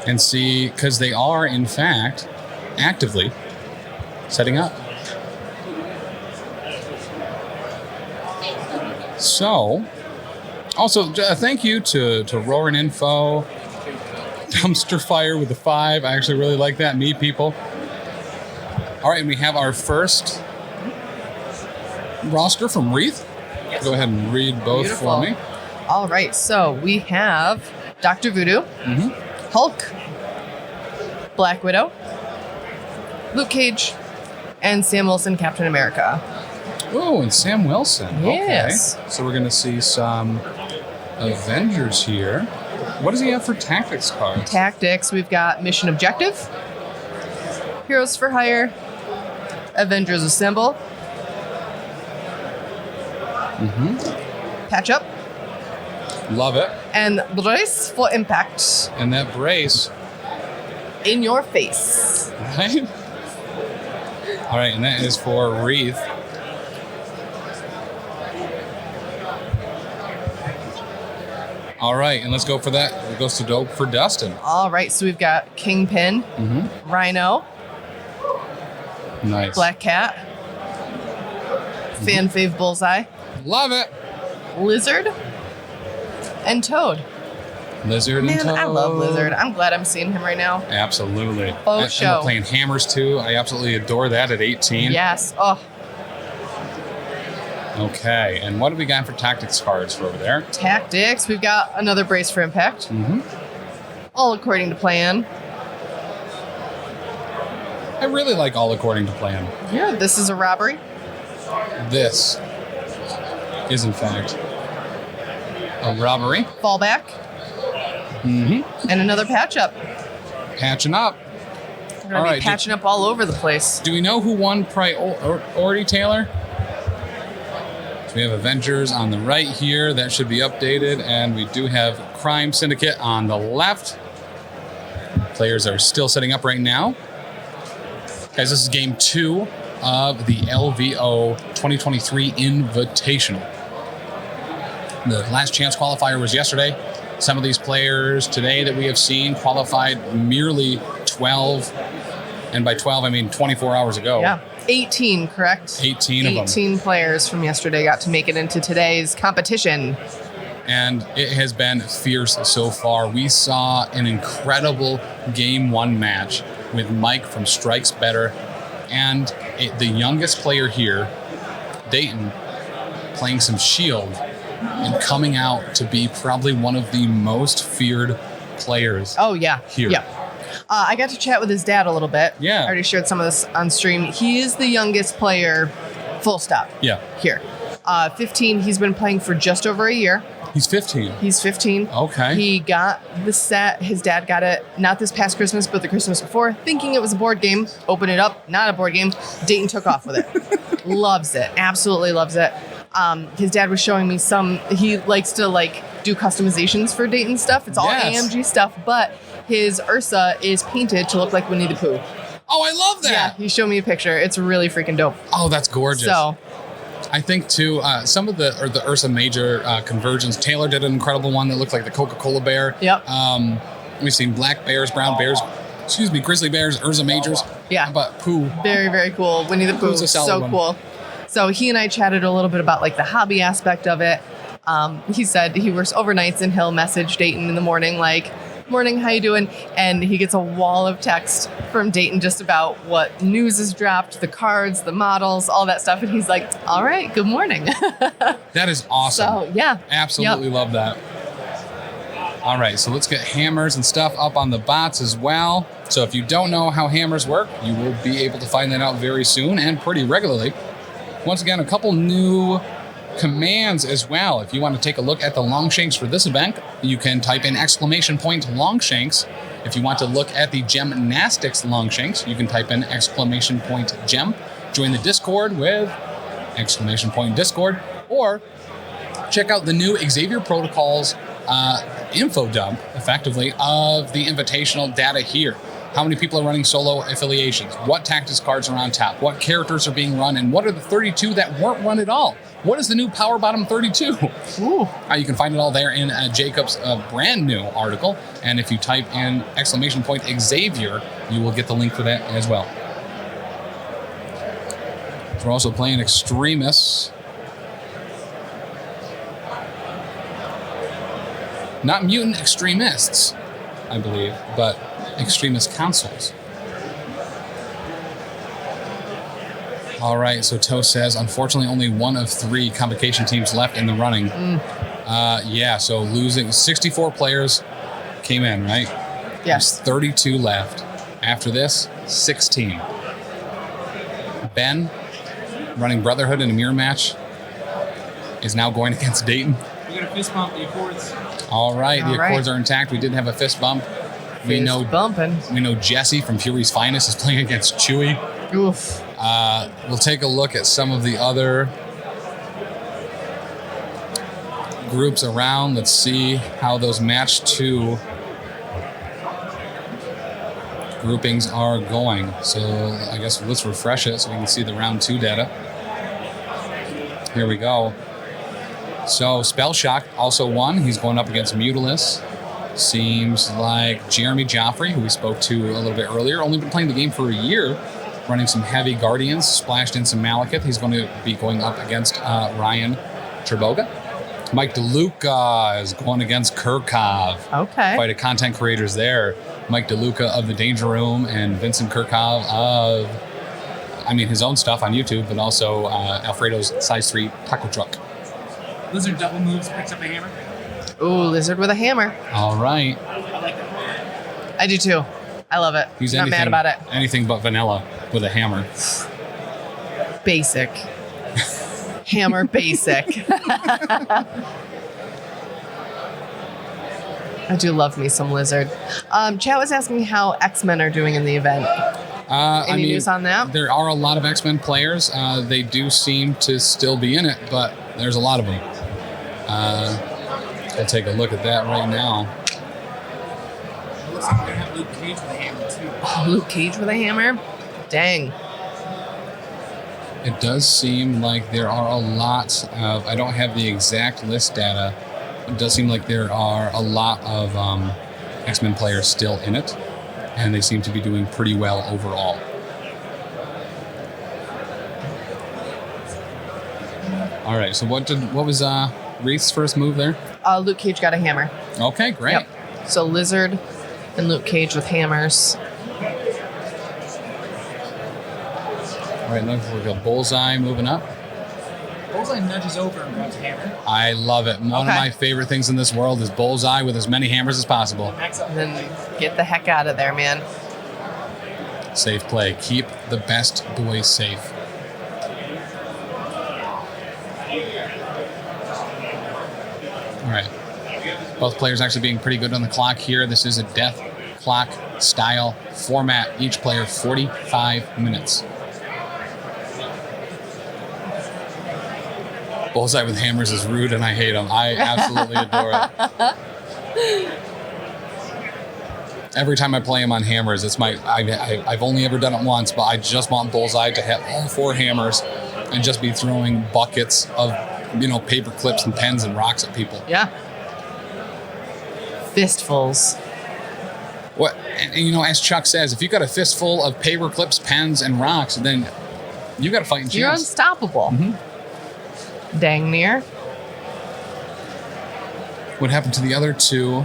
and see, because they are, in fact, actively setting up. So, also, thank you to Roaring Info, Dumpster Fire with the 5. I actually really like that. Meet people. All right, and we have our first roster from Reath. Go ahead and read both for me. All right, so we have Dr. Voodoo, Hulk, Black Widow, Luke Cage, and Sam Wilson, Captain America. Oh, and Sam Wilson. Yes. Okay. So we're going to see some Avengers here. What does he have for tactics cards? Tactics, we've got Mission Objective, Heroes for Hire, Avengers Assemble, Patch Up, Love it. and Brace for Impact. And that brace. In your face. Right? All right, and that is for Reath. All right, and let's go for that. It goes to dope for Dustin. All right, so we've got Kingpin, Rhino, Nice. Black Cat, fan fave Bullseye, Love it. Lizard, and Toad. Lizard Man, and Toad. I love Lizard. I'm glad I'm seeing him right now. Absolutely. Faux show. I'm playing Hammers too. I absolutely adore that at 18. Yes. Oh, Okay, and what do we got for tactics cards for over there? tactics. We've got another Brace for Impact. All according to plan. I really like All According to Plan. Yeah, this is a robbery. This is, in fact, a robbery. Fallback. And another patch up. Patching up. We're going to be patching up all over the place. Do we know who won priority, Taylor? So we have Avengers on the right here. That should be updated. And we do have Crime Syndicate on the left. Players are still setting up right now. Guys, this is game 2 of the LVO 2023 Invitational. The last chance qualifier was yesterday. Some of these players today that we have seen qualified merely 12, and by 12 I mean 24 hours ago. Yeah, 18, correct? 18 of them. 18 players from yesterday got to make it into today's competition. And it has been fierce so far. We saw an incredible Game 1 match with Mike from Strikes Better and the youngest player here, Dayton, playing some Shield and coming out to be probably one of the most feared players. Oh, yeah. Here. Yeah. I got to chat with his dad a little bit. Yeah. I already shared some of this on stream. He is the youngest player, full stop. Yeah. Here. 15, he's been playing for just over a year. He's 15. He's 15. Okay. He got the set. His dad got it not this past Christmas, but the Christmas before, thinking it was a board game. Open it up, not a board game. Dayton took off with it. Loves it. Absolutely loves it. His dad was showing me some. He likes to do customizations for Dayton stuff. It's all AMG stuff, but his Ursa is painted to look like Winnie the Pooh. Oh, I love that. Yeah, he showed me a picture. It's really freaking dope. Oh, that's gorgeous. So, I think too, some of the Ursa Major conversions. Taylor did an incredible one that looked like the Coca-Cola bear. Yep. We've seen black bears, brown bears, grizzly bears, Ursa Majors. Yeah. How about Pooh? Very, very cool. Winnie the Pooh. Pooh's a solid So one. cool. So he and I chatted a little bit about the hobby aspect of it. He said he works overnights and he'll message Dayton in the morning morning, how you doing? And he gets a wall of text from Dayton just about what news is dropped, the cards, the models, all that stuff. And he's like, all right, good morning. That is awesome. So, yeah. Absolutely love that. All right, so let's get hammers and stuff up on the bots as well. So if you don't know how hammers work, you will be able to find that out very soon and pretty regularly. Once again, a couple new commands as well. If you want to take a look at the Longshanks for this event, you can type in !Longshanks. If you want to look at the Gymnastics Longshanks, you can type in !Gem. Join the Discord with !Discord, or check out the new Xavier Protocols info dump, effectively, of the invitational data here. How many people are running solo affiliations? What tactics cards are on top? What characters are being run? And what are the 32 that weren't run at all? What is the new Power Bottom 32? Ooh. You can find it all there in Jacob's brand new article. And if you type in !Xavier, you will get the link for that as well. We're also playing Extremis. Not mutant extremists, I believe, but extremist consoles. All right, so Toe says, unfortunately, only one of 3 convocation teams left in the running. Yeah, so losing 64 players came in, right? Yes. There's 32 left. After this, 16. Ben, running Brotherhood in a mirror match, is now going against Dayton. We're going to fist bump the Accords. All right, All the right. Accords are intact. We did have a fist bump. We know bumping. We know Jesse from Fury's Finest is playing against Chewy. Oof. We'll take a look at some of the other groups around. Let's see how those match 2 groupings are going. So I guess let's refresh it so we can see the round 2 data. Here we go. So Spell Shock also won. He's going up against Mutilis. Seems like Jeremy Joffrey, who we spoke to a little bit earlier, only been playing the game for a year, running some heavy Guardians, splashed in some Malekith. He's going to be going up against Ryan Terboga. Mike DeLuca is going against Kirkov. Okay. Quite a content creators there. Mike DeLuca of The Danger Room and Vincent Kirkov of, his own stuff on YouTube, but also Alfredo's Size 3 Taco Truck. Lizard double moves, picks up a hammer. Ooh, lizard with a hammer. All right. I like that. I do too. I love it. He's not mad about it. Anything but vanilla with a hammer. Basic. Hammer basic. I do love me some lizard. Chat was asking how X-Men are doing in the event. Any news on that? There are a lot of X-Men players. They do seem to still be in it, but there's a lot of them. I'll take a look at that right now. It looks like we're going to have Luke Cage with a hammer, too. Oh, Luke Cage with a hammer? Dang. It does seem like there are a lot of, I don't have the exact list data, it does seem like there are a lot of X-Men players still in it, and they seem to be doing pretty well overall. All right, so what was Reath's first move there? Luke Cage got a hammer. Okay, great. Yep. So Lizard and Luke Cage with hammers. All right, looks like a Bullseye moving up. Bullseye nudges over and grabs a hammer. I love it. One of my favorite things in this world is Bullseye with as many hammers as possible. Max up. And then get the heck out of there, man. Safe play. Keep the best boys safe. All right. Both players actually being pretty good on the clock here. This is a death clock style format. Each player 45 minutes. Bullseye with hammers is rude and I hate him. I absolutely adore it. Every time I play him on hammers, it's I've only ever done it once, but I just want Bullseye to have all 4 hammers and just be throwing buckets of, paper clips and pens and rocks at people. Yeah. Fistfuls. What? And, as Chuck says, if you got a fistful of paper clips, pens, and rocks, then you got a fighting chance. You're unstoppable. Mm-hmm. Dang near. What happened to the other 2?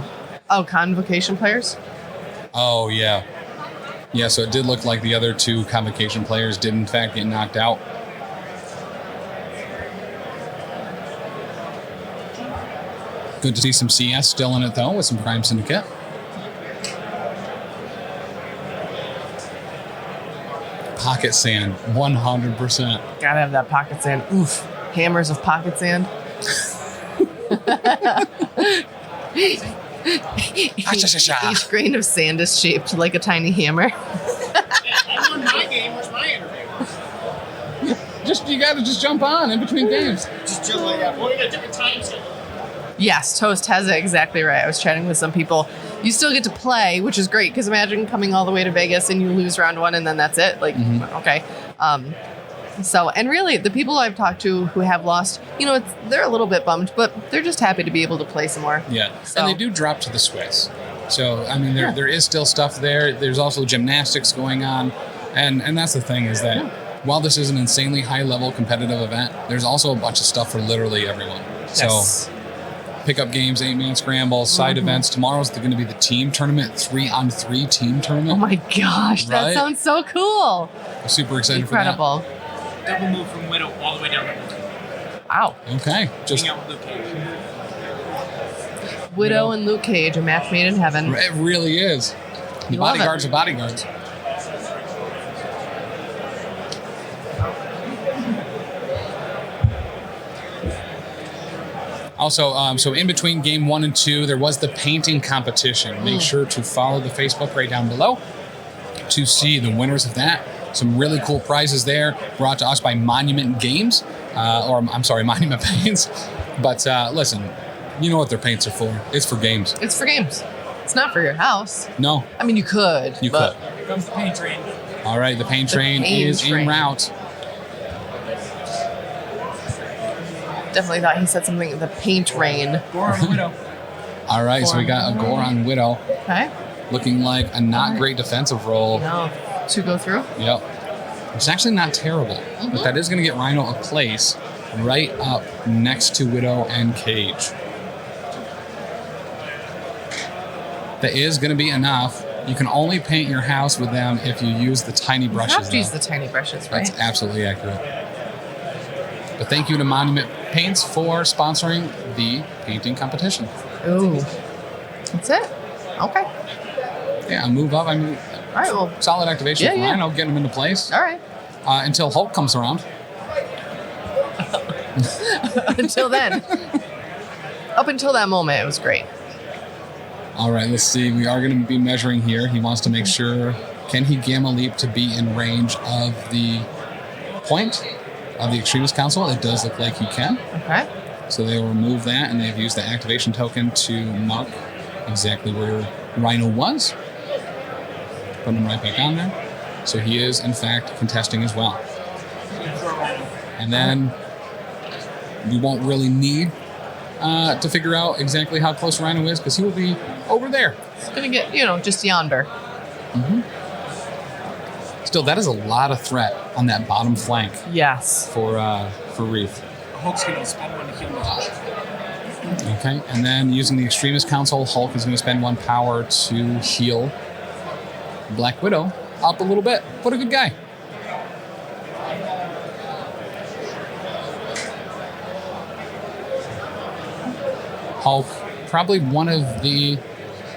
Oh, convocation players? Oh, yeah. Yeah, so it did look like the other 2 convocation players did, in fact, get knocked out. Good to see some CS still in it, though, with some Prime Syndicate. Pocket sand, 100%. Gotta have that pocket sand. Oof. Hammers of pocket sand. Each grain of sand is shaped like a tiny hammer. I won my game. Where's my interview? You gotta just jump on in between games. Just jump like that. Well, we got different time schedule. Yes, Toast has it exactly right. I was chatting with some people. You still get to play, which is great, because imagine coming all the way to Vegas and you lose round 1 and then that's it. Like, okay. So, and really, the people I've talked to who have lost, they're a little bit bummed, but they're just happy to be able to play some more. Yeah, So- and they do drop to the Swiss. So, I mean, there is still stuff there. There's also gymnastics going on. And that's the thing is that while this is an insanely high-level competitive event, there's also a bunch of stuff for literally everyone. Yes. So, pickup games, 8-man scrambles, side events. Tomorrow's going to be the team tournament, 3-on-3 team tournament. Oh my gosh, that Right? sounds so cool. I'm super excited Incredible. Double move from Widow all the way down to Wow. for that. Okay. Just hang out with Luke Cage. Widow and Luke Cage, a match made in heaven. it really is. The You love it. bodyguards are bodyguards. Also, so in between game 1 and 2, there was the painting competition. Make sure to follow the Facebook right down below to see the winners of that. Some really cool prizes there brought to us by Monument Games, Monument Paints. But listen, you know what their paints are for. It's for games. It's for games. It's not for your house. No, I mean, you could. you but could. Here comes the paint train. All right, the paint train paint is train. en route. Definitely thought he said something. The paint rain. Gore on Widow. All right, so we got a Gore on Widow, Okay. looking like a not great defensive role. No. To go through. Yep. It's actually not terrible, but that is going to get Rhino a place right up next to Widow and Cage. That is going to be enough. You can only paint your house with them if you use the tiny You brushes. have to use though. the tiny brushes, right? That's absolutely accurate. But thank you to Monument Paints for sponsoring the painting competition. Ooh. That's it. Okay. Yeah, move up. I mean, All right. Well. solid activation Yeah, for yeah. Rhino, getting him into place All right. until Hulk comes around. Until then. Up until that moment, it was great. All right, let's see. We are going to be measuring here. He wants to make sure, can he Gamma Leap to be in range of the point of the Extremis Council? It does look like he can. Okay. So they will remove that, and they've used the activation token to mark exactly where Rhino was. Put him right back on there. So he is, in fact, contesting as well. And then we won't really need to figure out exactly how close Rhino is, because he will be over there. It's gonna get just yonder. Still, that is a lot of threat on that bottom flank Yes. for Reath. Hulk's going to spend one to heal the Okay, and then using the Extremis Council, Hulk is going to spend 1 power to heal Black Widow up a little bit. What a good guy. Hulk, probably one of the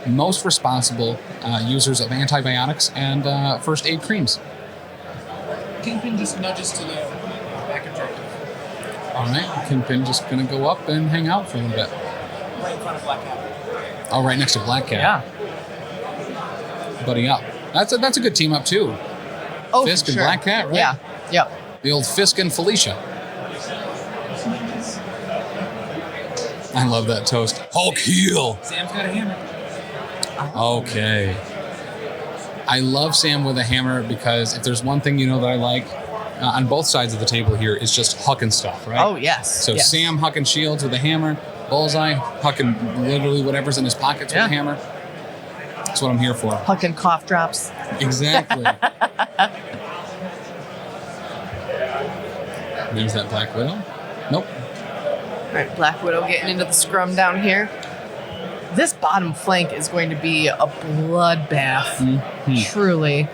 most responsible users of antibiotics and first aid creams. Kingpin just nudges to the back objective, All right, Kingpin just going to go up and hang out for a little bit. right in front of Black Cat. Oh, right next to Black Cat. Yeah. Buddy up. That's a good team up too. Oh, Fisk for and sure. Black Cat, right? Yeah. Yep. The old Fisk and Felicia. I love that toast. Hulk heal. Sam's got a hammer. Okay. I love Sam with a hammer because if there's one thing that I like on both sides of the table here is just hucking stuff, right? Oh yes. So yes. Sam hucking shields with a hammer, Bullseye hucking literally whatever's in his pockets with a hammer. That's what I'm here for. Hucking cough drops. Exactly. There's that Black Widow. Nope. All right, Black Widow getting into the scrum down here. This bottom flank is going to be a bloodbath. Truly.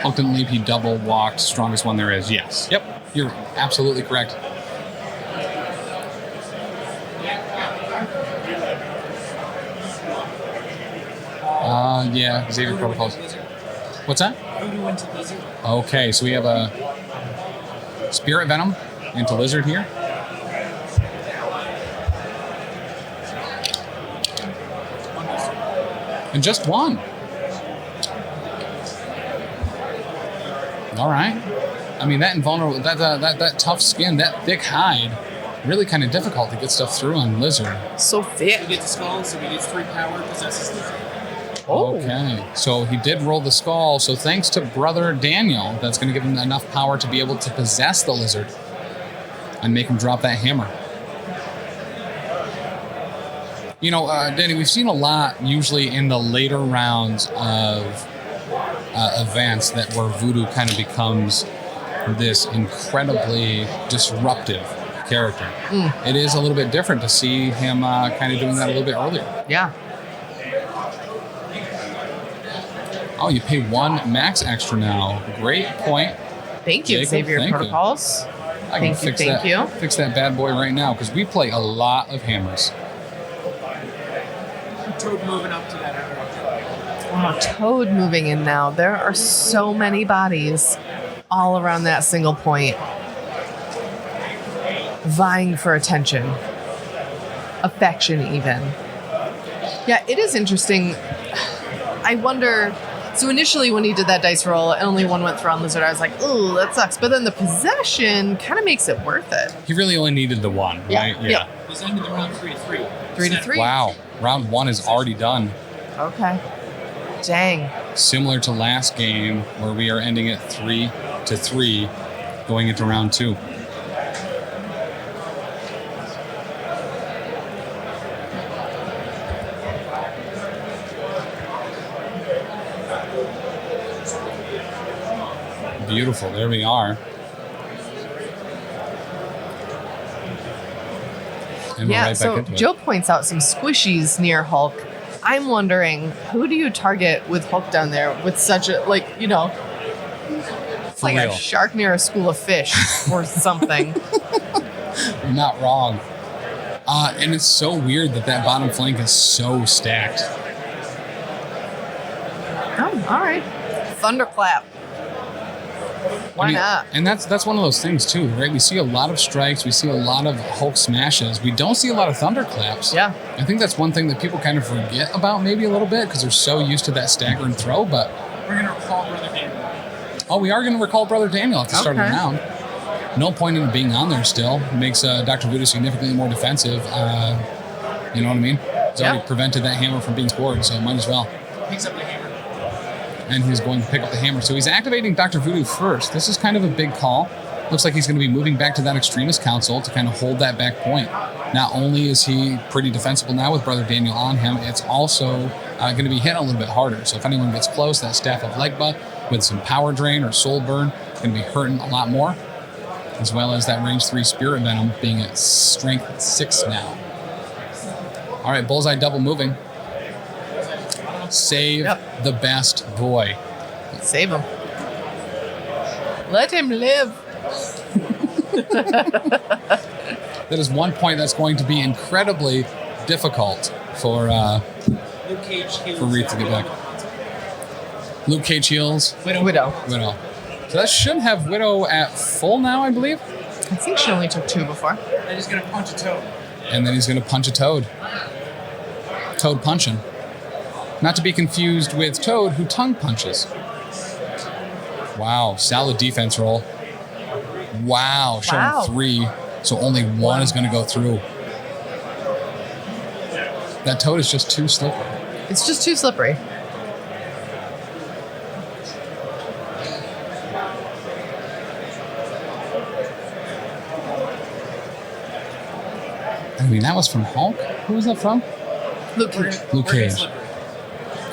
Hulk didn't leap, he double walked, strongest one there is. Yes. Yep. You're absolutely correct. Yeah, Xavier protocols. What's that? Voodoo into Lizard. Okay, so we have a Spirit Venom into Lizard here. And just one. All right. I mean, that invulnerable, that tough skin, that thick hide really kind of difficult to get stuff through on Lizard. So We thick. get the skull, so we get 3 power, possesses Lizard. Oh. Okay, so he did roll the skull. So thanks to Brother Daniel, that's going to give him enough power to be able to possess the Lizard and make him drop that hammer. You know, Danny, we've seen a lot usually in the later rounds of events that where Voodoo kind of becomes this incredibly disruptive character. It is a little bit different to see him kind of doing that a little bit earlier. Yeah. Oh, you pay 1 max extra now. Great point. Thank you, Jacob, Xavier thank you. Protocols. I can Thank you, fix thank that, you. Fix that bad boy right now because we play a lot of hammers. Toad moving up to that area. Wow, Toad moving in now. There are so many bodies all around that single point, vying for attention, affection, even. Yeah, it is interesting. I wonder. So initially, when he did that dice roll, and only 1 went through on Lizard, I was like, "Ooh, that sucks." But then the possession kind of makes it worth it. He really only needed the 1, right? Yeah. He's ended the round 3-3. 3-3. Wow. Round 1 is already done. Okay. Dang. Similar to last game where we are ending at 3-3 going into round 2. Beautiful. There we are. And we're Yeah, right back so into it. Joe points out some squishies near Hulk. I'm wondering, who do you target with Hulk down there with such a, like, you know, it's For like real. a shark near a school of fish or something. You're not wrong. And it's so weird that that bottom flank is so stacked. Oh, all right. Thunderclap. Why I mean, not? And that's one of those things too, right? We see a lot of strikes, we see a lot of Hulk smashes. We don't see a lot of thunderclaps. Yeah. I think that's one thing that people kind of forget about maybe a little bit because they're so used to that stagger and throw. But We're going to recall Brother Daniel. oh, we are going to recall Brother Daniel at the start of the Okay. round. No point in being on there still. It makes Dr. Voodoo significantly more defensive. You know what I mean? He's already Yeah. prevented that hammer from being scored, so might as well. Picks up the hammer. And he's going to pick up the hammer. So he's activating Dr. Voodoo first. This is kind of a big call. Looks like he's going to be moving back to that Extremis Council to kind of hold that back point. Not only is he pretty defensible now with Brother Daniel on him, it's also going to be hit a little bit harder. So if anyone gets close, that Staff of Legba with some power drain or soul burn is going to be hurting a lot more. As well as that range 3 Spirit Venom being at strength 6 now. All right, Bullseye double moving. Save Yep. the best boy. Save him. Let him live. That is 1 point that's going to be incredibly difficult for Luke Cage heals. For Reath to get back. Luke Cage heals. Widow. Widow. So that should have Widow at full now, I believe. I think she only took 2 before. And he's going to punch a toad. And then he's going to punch a Toad. Toad punching. Not to be confused with Toad, who tongue punches. Wow, solid defense roll. Wow, showing Wow. 3. So only 1 is going to go through. That Toad is just too slippery. It's just too slippery. I mean, that was from Hulk? Who was that from? Luke We're Cage. gonna- Luke we're gonna Cage. slip her.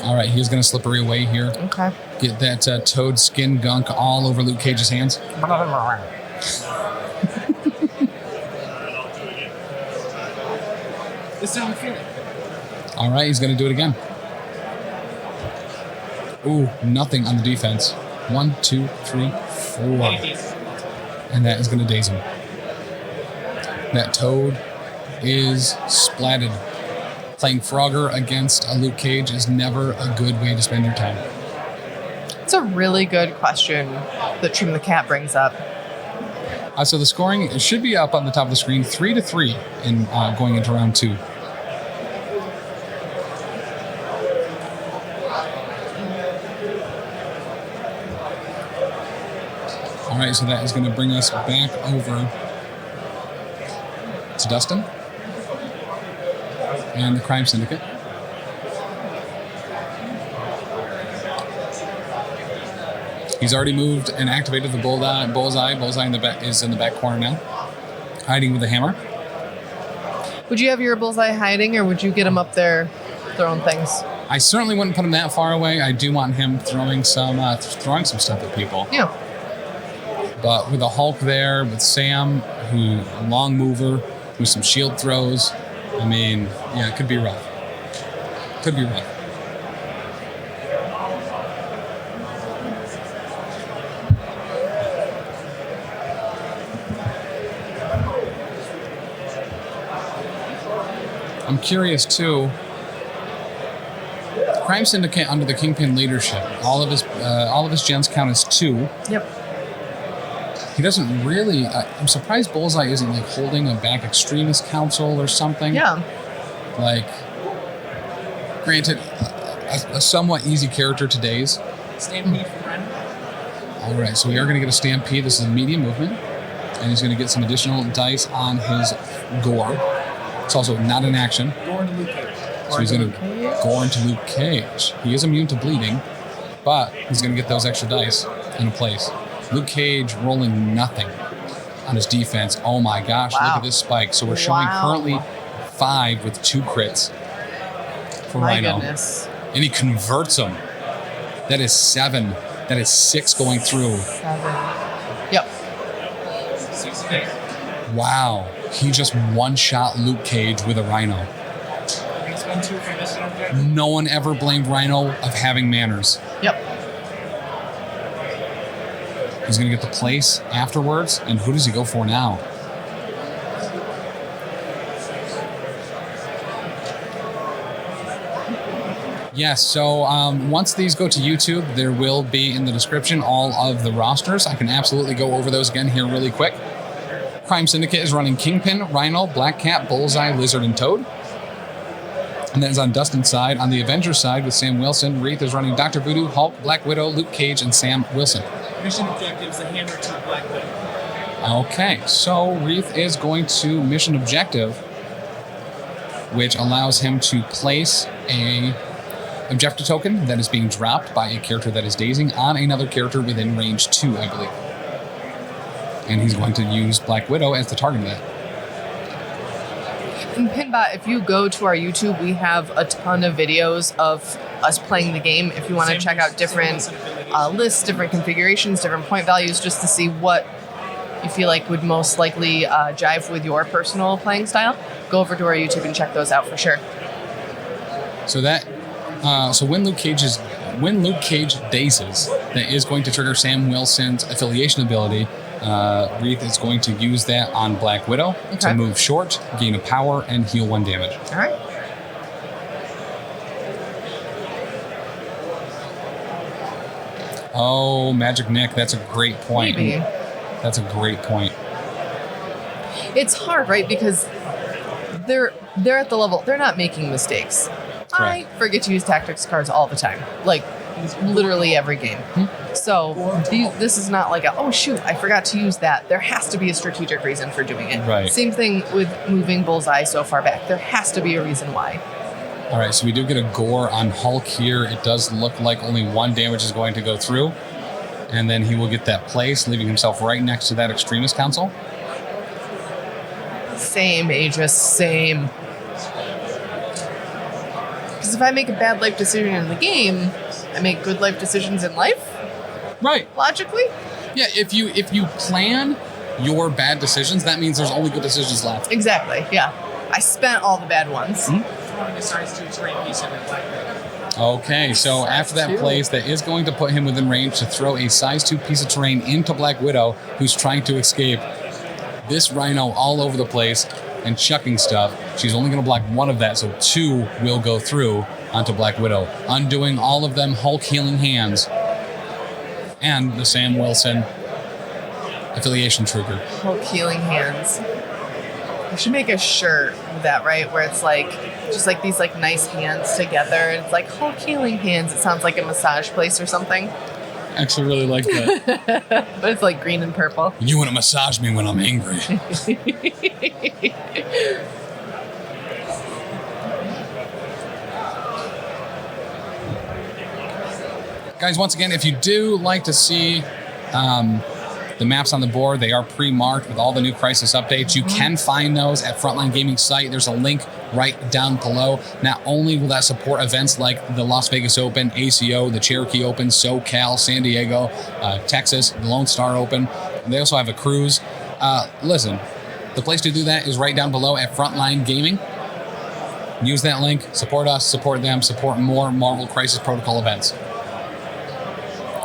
All right, he's going to slippery away here. Okay. Get that Toad skin gunk all over Luke Cage's hands. This time I feel it. All right, he's going to do it again. Ooh, nothing on the defense. 1, 2, 3, 4. And that is going to daze him. That Toad is splatted. Playing Frogger against a Luke Cage is never a good way to spend your time. It's a really good question that Trim the Cat brings up. So the scoring should be up on the top of the screen, 3-3 in going into round 2. All right, so that is going to bring us back over It's Dustin. And the Crime Syndicate. He's already moved and activated the Bullseye. Bullseye is in the back corner now, hiding with the hammer. Would you have your Bullseye hiding, or would you get him up there throwing things? I certainly wouldn't put him that far away. I do want him throwing some stuff at people. Yeah. But with a Hulk there, with Sam, who a long mover, with some shield throws, I mean, yeah, it could be rough. Could be rough. I'm curious too. Crime Syndicate under the Kingpin leadership. All of his gens count as 2. Yep. He doesn't really. I'm surprised Bullseye isn't like holding a back Extremis council or something. Yeah. Like, granted, a somewhat easy character to daze. Stampede from Rhino. All right, so we are going to get a Stampede. This is a medium movement, and he's going to get some additional dice on his gore. It's also not an action. Gore into Luke Cage. So he's going to gore into Luke Cage. He is immune to bleeding, but he's going to get those extra dice into place. Luke Cage rolling nothing on his defense. Oh my gosh, Wow. look at this spike. So we're showing currently 5 with 2 crits for My Rhino. goodness. And he converts them. That is 7. That is 6 going through. 7. Yep. 6 days. Wow. He just one-shot Luke Cage with a Rhino. He's been 2 for mission objective. No one ever blamed Rhino of having manners. Yep. He's going to get the place afterwards. And who does he go for now? Yes, so once these go to YouTube, there will be in the description all of the rosters. I can absolutely go over those again here really quick. Crime Syndicate is running Kingpin, Rhino, Black Cat, Bullseye, Lizard, and Toad. And that is on Dustin's side. On the Avengers side with Sam Wilson, Reath is running Dr. Voodoo, Hulk, Black Widow, Luke Cage, and Sam Wilson. Mission objectives: the hammer to Black Widow. Okay, so Reath is going to mission objective, which allows him to place a objective token that is being dropped by a character that is dazing on another character within range 2, I believe. And he's going to use Black Widow as the target of that. And Pinbot, if you go to our YouTube, we have a ton of videos of us playing the game. If you want to check out different lists, different configurations, different point values, just to see what you feel like would most likely jive with your personal playing style, go over to our YouTube and check those out for sure. So that, when Luke Cage dazes, that is going to trigger Sam Wilson's affiliation ability. Reath is going to use that on Black Widow to move short, gain a power, and heal 1 damage. All right. Oh, Magic Nick, that's a great point. Maybe. That's a great point. It's hard, right? Because they're at the level, they're not making mistakes. I Correct. forget to use tactics cards all the time. Like, literally every game. So this is not like oh shoot, I forgot to use that. There has to be a strategic reason for doing it. Right. Same thing with moving Bullseye so far back. There has to be a reason why. All right, so we do get a gore on Hulk here. It does look like only 1 damage is going to go through. And then he will get that place, leaving himself right next to that Extremis Council. Same, Aegis, same. Because if I make a bad life decision in the game, I make good life decisions in life, Right. logically. Yeah, if you plan your bad decisions, that means there's only good decisions left. Exactly, yeah. I spent all the bad ones. Throwing a size 2 terrain piece in Black Widow. Okay, so after that Size 2. place, that is going to put him within range to throw a size 2 piece of terrain into Black Widow, who's trying to escape. This Rhino all over the place and chucking stuff. She's only going to block 1 of that, so 2 will go through onto Black Widow, undoing all of them Hulk healing hands and the Sam Wilson affiliation trigger. Hulk healing hands. I should make a shirt with that, right? Where it's like just like these like nice hands together. It's like Hulk healing hands. It sounds like a massage place or something. I actually really like that. But it's like green and purple. You want to massage me when I'm angry. Guys, once again, if you do like to see the maps on the board, they are pre-marked with all the new Crisis updates. You can find those at Frontline Gaming's site. There's a link right down below. Not only will that support events like the Las Vegas Open, ACO, the Cherokee Open, SoCal, San Diego, Texas, the Lone Star Open. They also have a cruise. Listen, the place to do that is right down below at Frontline Gaming. Use that link. Support us, support them, support more Marvel Crisis Protocol events.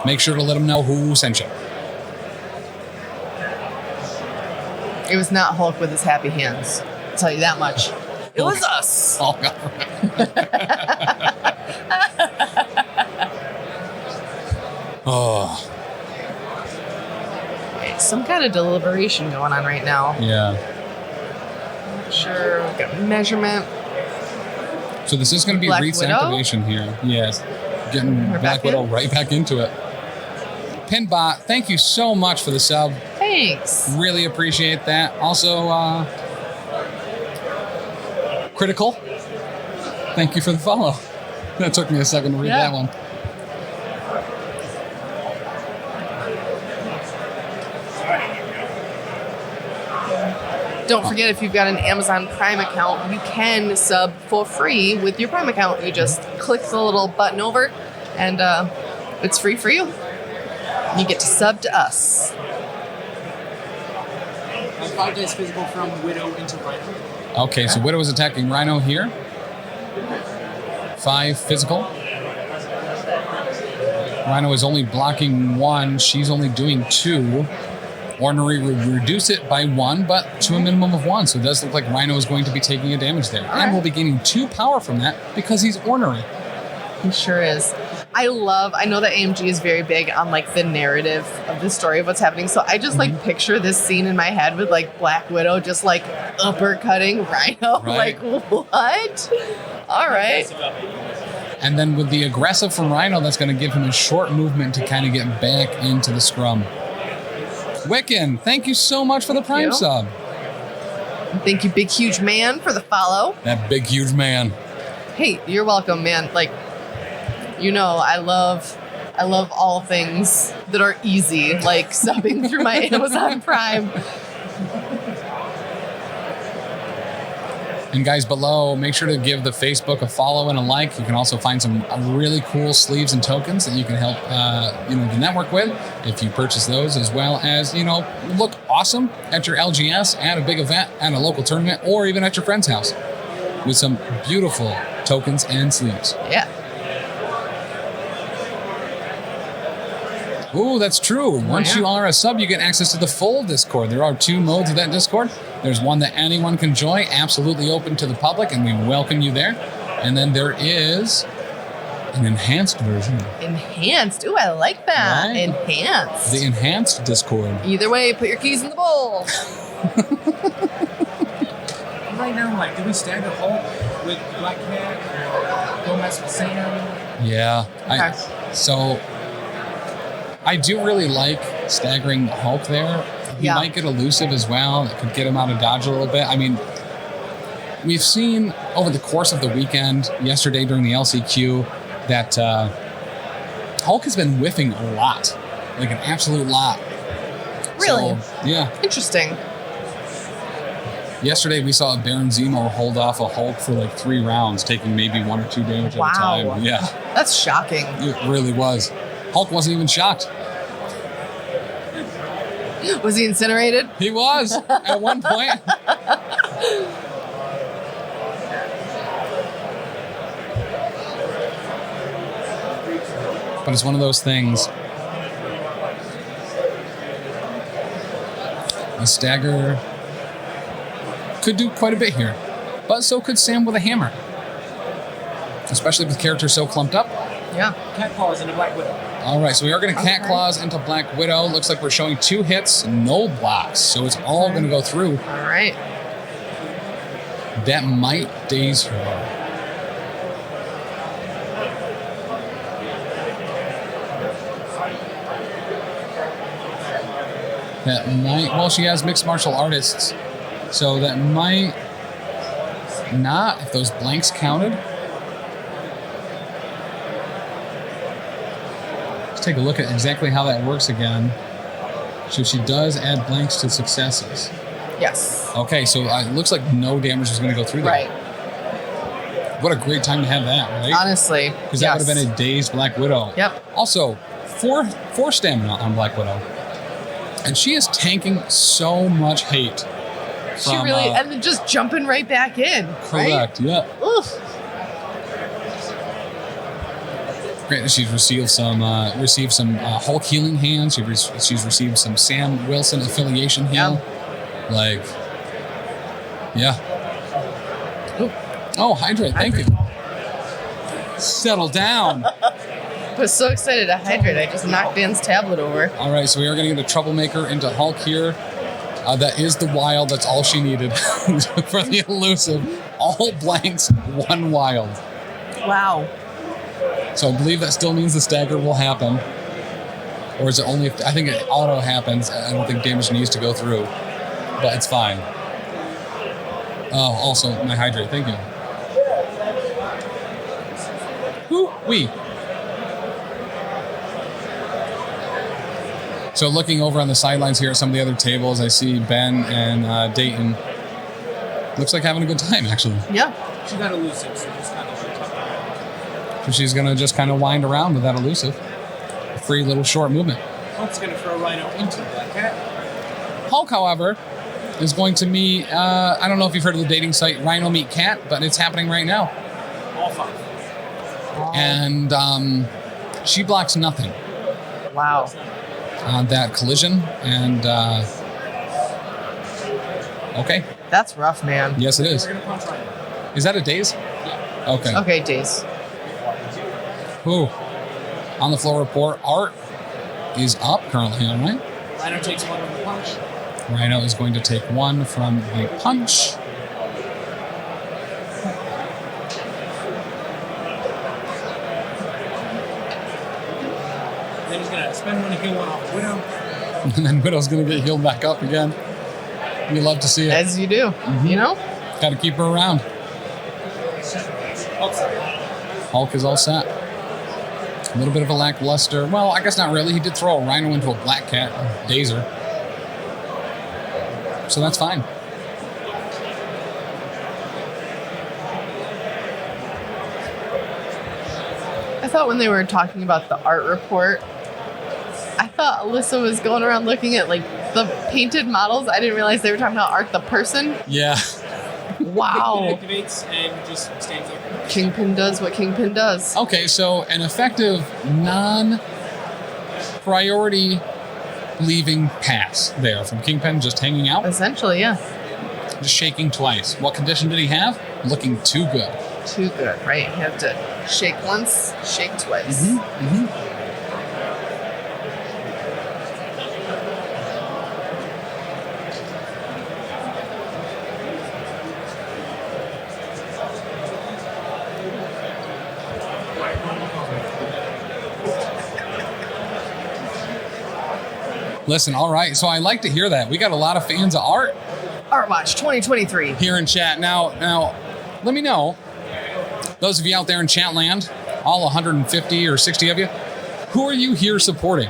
Make sure to let them know who sent you. It was not Hulk with his happy hands. I'll tell you that much. It was us. Oh, God. Oh. Okay, some kind of deliberation going on right now. Yeah. Not sure. We've got measurement. So this is going to be Black Reath's Widow? activation here. Yes. Getting We're Black back in? Widow right back into it. Pinbot, thank you so much for the sub. Thanks. Really appreciate that. Also, Critical, thank you for the follow. That took me a second to read that one. Don't forget, if you've got an Amazon Prime account, you can sub for free with your Prime account. You just click the little button over, and it's free for you. You get to sub to us. 5 days physical from Widow into Rhino. Okay, so Widow is attacking Rhino here. 5 physical. Rhino is only blocking 1. She's only doing 2. Ornery would reduce it by 1, but to a minimum of 1. So it does look like Rhino is going to be taking a damage there. And will be gaining 2 power from that because he's ornery. He sure is. I know that AMG is very big on like the narrative of the story of what's happening. So I just like picture this scene in my head with like Black Widow just like uppercutting Rhino. Right. Like, what? All right. And then with the aggressive from Rhino, that's going to give him a short movement to kind of get back into the scrum. Wiccan, thank you so much for the Prime sub. Thank you, big huge man, for the follow. That big huge man. Hey, you're welcome, man. Like, you know, I love all things that are easy, like subbing through my Amazon Prime. And guys below, make sure to give the Facebook a follow and a like. You can also find some really cool sleeves and tokens that you can help the network with if you purchase those, as well as look awesome at your LGS, at a big event, at a local tournament, or even at your friend's house with some beautiful tokens and sleeves. Yeah. Ooh, that's true. Once you are a sub, you get access to the full Discord. There are 2 modes of that Discord. There's one that anyone can join, absolutely open to the public, and we welcome you there. And then there is an enhanced version. Enhanced. Ooh, I like that. Right? Enhanced. The enhanced Discord. Either way, put your keys in the bowl. Right now, like, do we stagger Hulk with Black Cat or go mess with Sam? Yeah. Okay. So I do really like staggering Hulk there. He might get elusive as well. It could get him out of dodge a little bit. I mean, we've seen over the course of the weekend, yesterday during the LCQ, that Hulk has been whiffing a lot. Like an absolute lot. Really? So, yeah. Interesting. Yesterday we saw a Baron Zemo hold off a Hulk for like 3 rounds, taking maybe 1 or 2 damage at a time. Yeah. That's shocking. It really was. Hulk wasn't even shocked. Was he incinerated? He was at one point. But it's one of those things. The stagger could do quite a bit here, but so could Sam with a hammer, especially with characters so clumped up. Yeah. Cat Paws into Black Widow. All right, so we are going to Cat Claws into Black Widow. Looks like we're showing 2 hits, no blocks, so it's all going to go through. All right. That might daze her. That might, well, she has mixed martial artists, so that might not, if those blanks counted. Let's take a look at exactly how that works again. So she does add blanks to successes. Yes. Okay, so it looks like no damage is going to go through there. Right. What a great time to have that, right? Honestly. Because that would have been a dazed Black Widow. Yep. Also, four stamina on Black Widow. And she is tanking so much hate. She really, and then just jumping right back in. Correct, right? yeah. Oof. Great. She's received some Hulk healing hands. She's received some Sam Wilson affiliation heal. Yep. Like, yeah. Ooh. Oh, hydrate. Thank you. Settle down. I was so excited to hydrate. I just knocked Dan's tablet over. All right, so we are going to get a Troublemaker into Hulk here. That is the wild. That's all she needed for the elusive. All blanks, one wild. Wow. So I believe that still means the stagger will happen. Or is it only if, I think it auto happens. I don't think damage needs to go through. But it's fine. Oh, also my hydrate. Thank you. Woo-wee. So looking over on the sidelines here at some of the other tables, I see Ben and Dayton. Looks like having a good time, actually. Yeah. She got elusive, so just kind of like So she's going to just kind of wind around with that elusive. A free little short movement. Hulk's going to throw Rhino into Black Cat. Hulk, however, is going to meet, I don't know if you've heard of the dating site Rhino Meet Cat, but it's happening right now. All five. And she blocks nothing Wow. on that collision. And, okay. That's rough, man. Yes, it is. We're going to punch Rhino. Is that a daze? Yeah. Okay. Okay, Days. Ooh. On the floor report, Art is up currently, all right? Rhino takes one from the punch. Rhino is going to take one from the punch. Then he's going to spend one to heal one off Widow. And then Widow's going to get healed back up again. We love to see it. As you do, you know? Got to keep her around. Hulk is all set. A little bit of a lackluster. Well, I guess not really. He did throw a Rhino into a Black Cat Dazer. So that's fine. I thought when they were talking about the art report, I thought Alyssa was going around looking at like the painted models. I didn't realize they were talking about Art the person. Yeah. Wow. Activates and just stands there. Kingpin does what Kingpin does. Okay, so an effective non-priority leaving pass there from Kingpin, just hanging out, Essentially, yeah. just shaking twice. What condition did he have? Looking too good. Too good, right? You have to shake once, shake twice. Listen, all right, so I like to hear that. We got a lot of fans of Art Art Watch 2023. here in chat. Now, let me know, those of you out there in chat land, all 150 or 60 of you, who are you here supporting?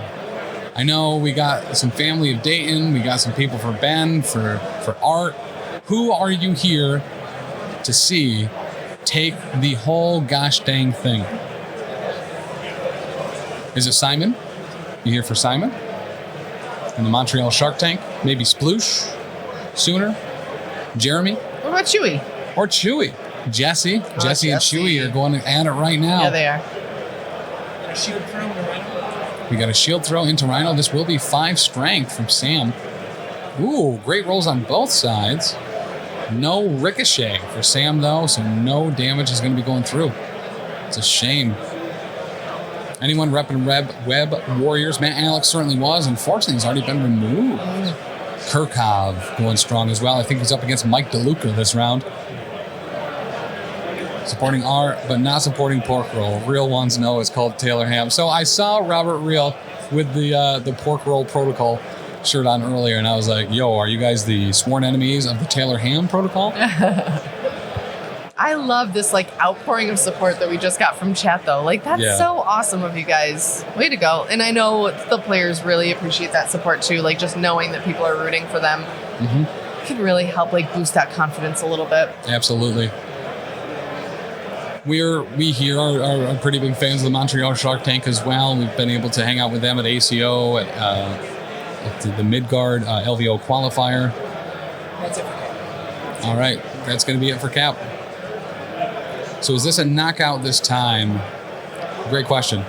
I know we got some family of Dayton, we got some people for Ben, for Art. Who are you here to see take the whole gosh dang thing? Is it Simon? You here for Simon? In the Montreal Shark Tank? Maybe Sploosh? Sooner? Jeremy? What about Chewie? Or Chewie? Jesse? Jesse and Jesse. Chewie are going at it right now. Yeah, they are. And a shield throw into Rhino. We got a shield throw into Rhino. This will be 5 strength from Sam. Ooh, great rolls on both sides. No ricochet for Sam, though, so no damage is going to be going through. It's a shame. Anyone repping Web Warriors? Matt Alex certainly was. Unfortunately, he's already been removed. Kirkov going strong as well. I think he's up against Mike DeLuca this round. Supporting Art, but not supporting Pork Roll. Real ones know it's called Taylor Ham. So I saw Robert Real with the Pork Roll protocol shirt on earlier, and I was like, yo, are you guys the sworn enemies of the Taylor Ham protocol? I love this like outpouring of support that we just got from chat though. Like that's so awesome of you guys. Way to go. And I know the players really appreciate that support too. Like just knowing that people are rooting for them can really help like boost that confidence a little bit. Absolutely. We here are pretty big fans of the Montreal Shark Tank as well. We've been able to hang out with them at ACO, at the Midgard LVO qualifier. That's it for Cap. All right, that's going to be it for Cap. So is this a knockout this time? Great question.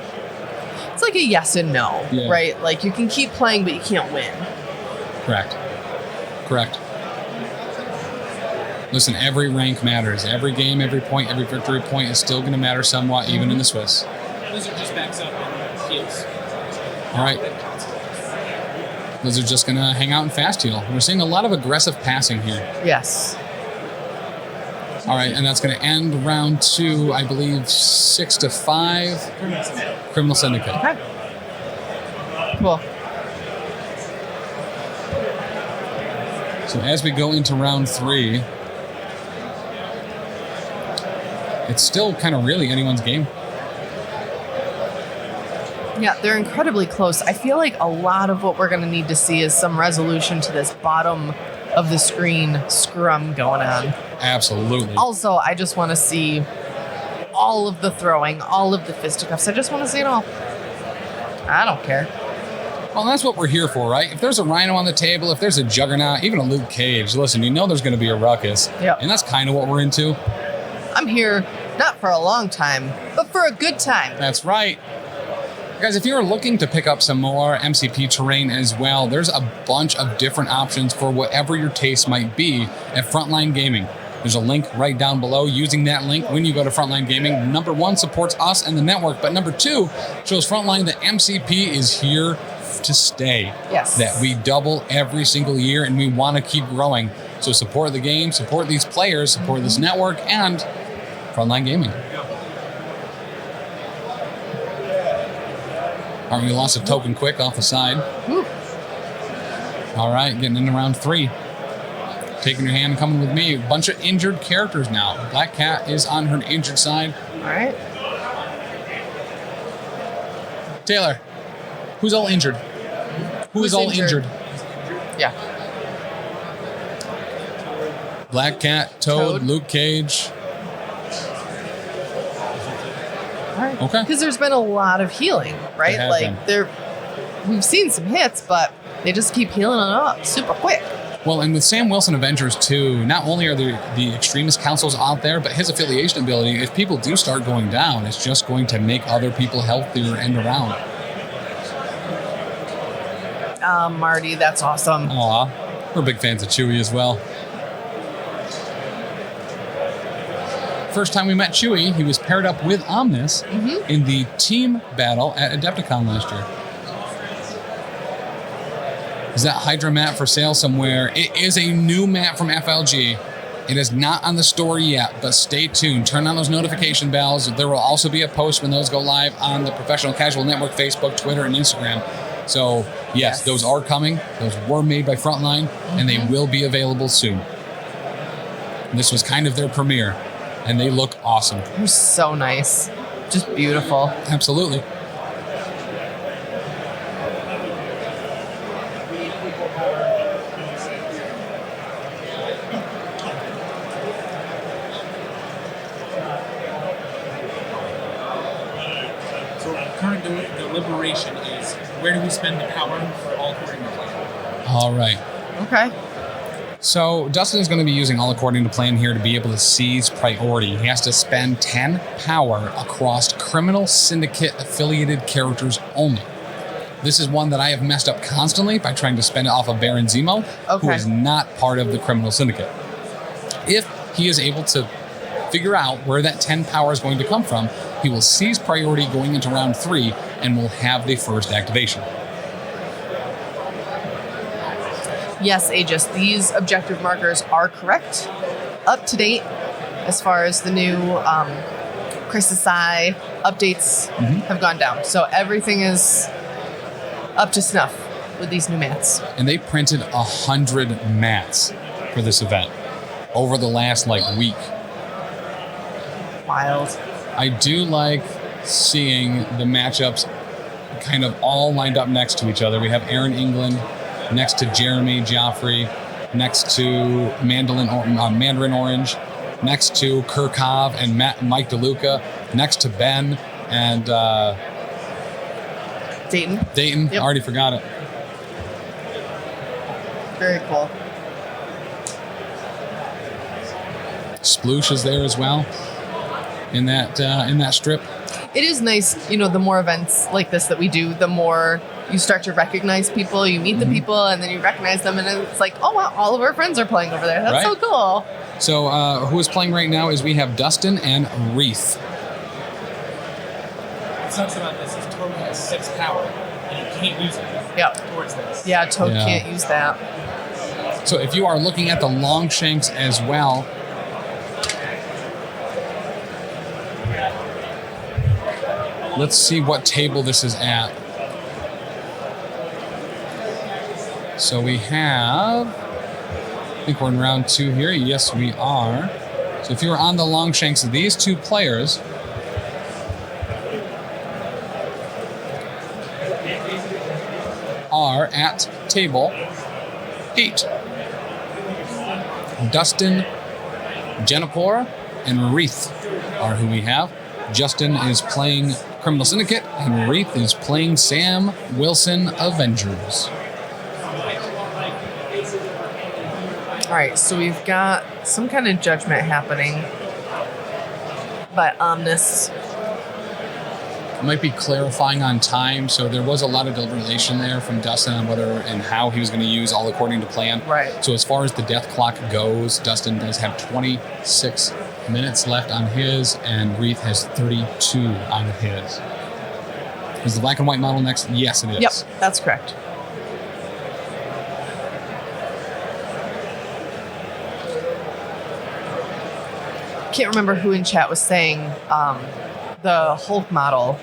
It's like a yes and no, right? Like you can keep playing, but you can't win. Correct. Listen, every rank matters. Every game, every point, every victory point is still going to matter somewhat, even in the Swiss. Blizzard just backs up and heals. All right. Blizzard's just going to hang out and fast heal. We're seeing a lot of aggressive passing here. Yes. All right, and that's going to end round 2, I believe, 6-5. Criminal Syndicate. Okay. Cool. So as we go into round 3, it's still kind of really anyone's game. Yeah, they're incredibly close. I feel like a lot of what we're going to need to see is some resolution to this bottom of the screen scrum going on. Absolutely. Also, I just want to see all of the throwing, all of the fisticuffs. I just want to see it all. I don't care. Well, that's what we're here for, right? If there's a Rhino on the table, if there's a Juggernaut, even a Luke Cage, listen, you know there's going to be a ruckus. Yep. And that's kind of what we're into. I'm here not for a long time, but for a good time. That's right. Guys, if you're looking to pick up some more MCP terrain as well, there's a bunch of different options for whatever your taste might be at Frontline Gaming. There's a link right down below. Using that link when you go to Frontline Gaming, number 1, supports us and the network, but number 2, shows Frontline that MCP is here to stay. Yes. That we double every single year and we want to keep growing. So support the game, support these players, support this network, and Frontline Gaming. All right, we lost a token quick off the side. Woo. All right, getting into round 3. Taking your hand and coming with me. A bunch of injured characters now. Black Cat is on her injured side. All right. Taylor, who's all injured? Who's all injured? Yeah. Black Cat, Toad, Luke Cage. All right. Okay. Because there's been a lot of healing, right? We've seen some hits, but they just keep healing it up super quick. Well, and with Sam Wilson Avengers 2, not only are the Extremis councils out there, but his affiliation ability, if people do start going down, it's just going to make other people healthier and around. Marty, that's awesome. Aw, we're big fans of Chewie as well. First time we met Chewie, he was paired up with Omnis in the team battle at Adepticon last year. Is that Hydra map for sale somewhere? It is a new map from FLG. It is not on the store yet, but stay tuned. Turn on those notification bells. There will also be a post when those go live on the Professional Casual Network, Facebook, Twitter, and Instagram. So, yes, those are coming. Those were made by Frontline, and they will be available soon. This was kind of their premiere, and they look awesome. They're so nice. Just beautiful. Absolutely. Current deliberation is where do we spend the power for all according to plan? All right. Okay. So Dustin is going to be using all according to plan here to be able to seize priority. He has to spend 10 power across criminal syndicate affiliated characters only. This is one that I have messed up constantly by trying to spend it off of Baron Zemo, who is not part of the criminal syndicate. If he is able to figure out where that 10 power is going to come from, he will seize priority going into round 3 and will have the first activation. Yes, Aegis, these objective markers are correct, up to date as far as the new Crisis Eye updates have gone down. So everything is up to snuff. with these new mats. And they printed 100 mats for this event over the last week. Wild. I do like seeing the matchups kind of all lined up next to each other. We have Aaron England next to Jeremy Joffrey, next to Mandarin Orange, next to Kirkov and Mike DeLuca, next to Ben and Dayton. Yep. Already forgot it. Very cool. Sploosh is there as well in that strip. It is nice, the more events like this that we do, the more you start to recognize people, you meet the people, and then you recognize them, and it's like, oh wow, all of our friends are playing over there. That's so cool. So who is playing right now is we have Dustin and Reath. What sucks about this is Toad has 6 power, and you can't use it towards this. Yeah, Toad can't use that. So if you are looking at the Longshanks as well, let's see what table this is at. So we have, I think we're in round 2 here. Yes, we are. So if you're on the Longshanks, these 2 players are at table 8. Dustin, Janatpour, and Reath are who we have. Justin is playing Criminal Syndicate, and Reath is playing Sam Wilson Avengers. All right, so we've got some kind of judgment happening by Omnis. Might be clarifying on time, so there was a lot of deliberation there from Dustin on whether and how he was going to use all according to plan. Right. So as far as the death clock goes, Dustin does have 26 minutes left on his, and Reath has 32 on his. Is the black and white model next? Yes, it is. Yep, that's correct. Can't remember who in chat was saying the Hulk model,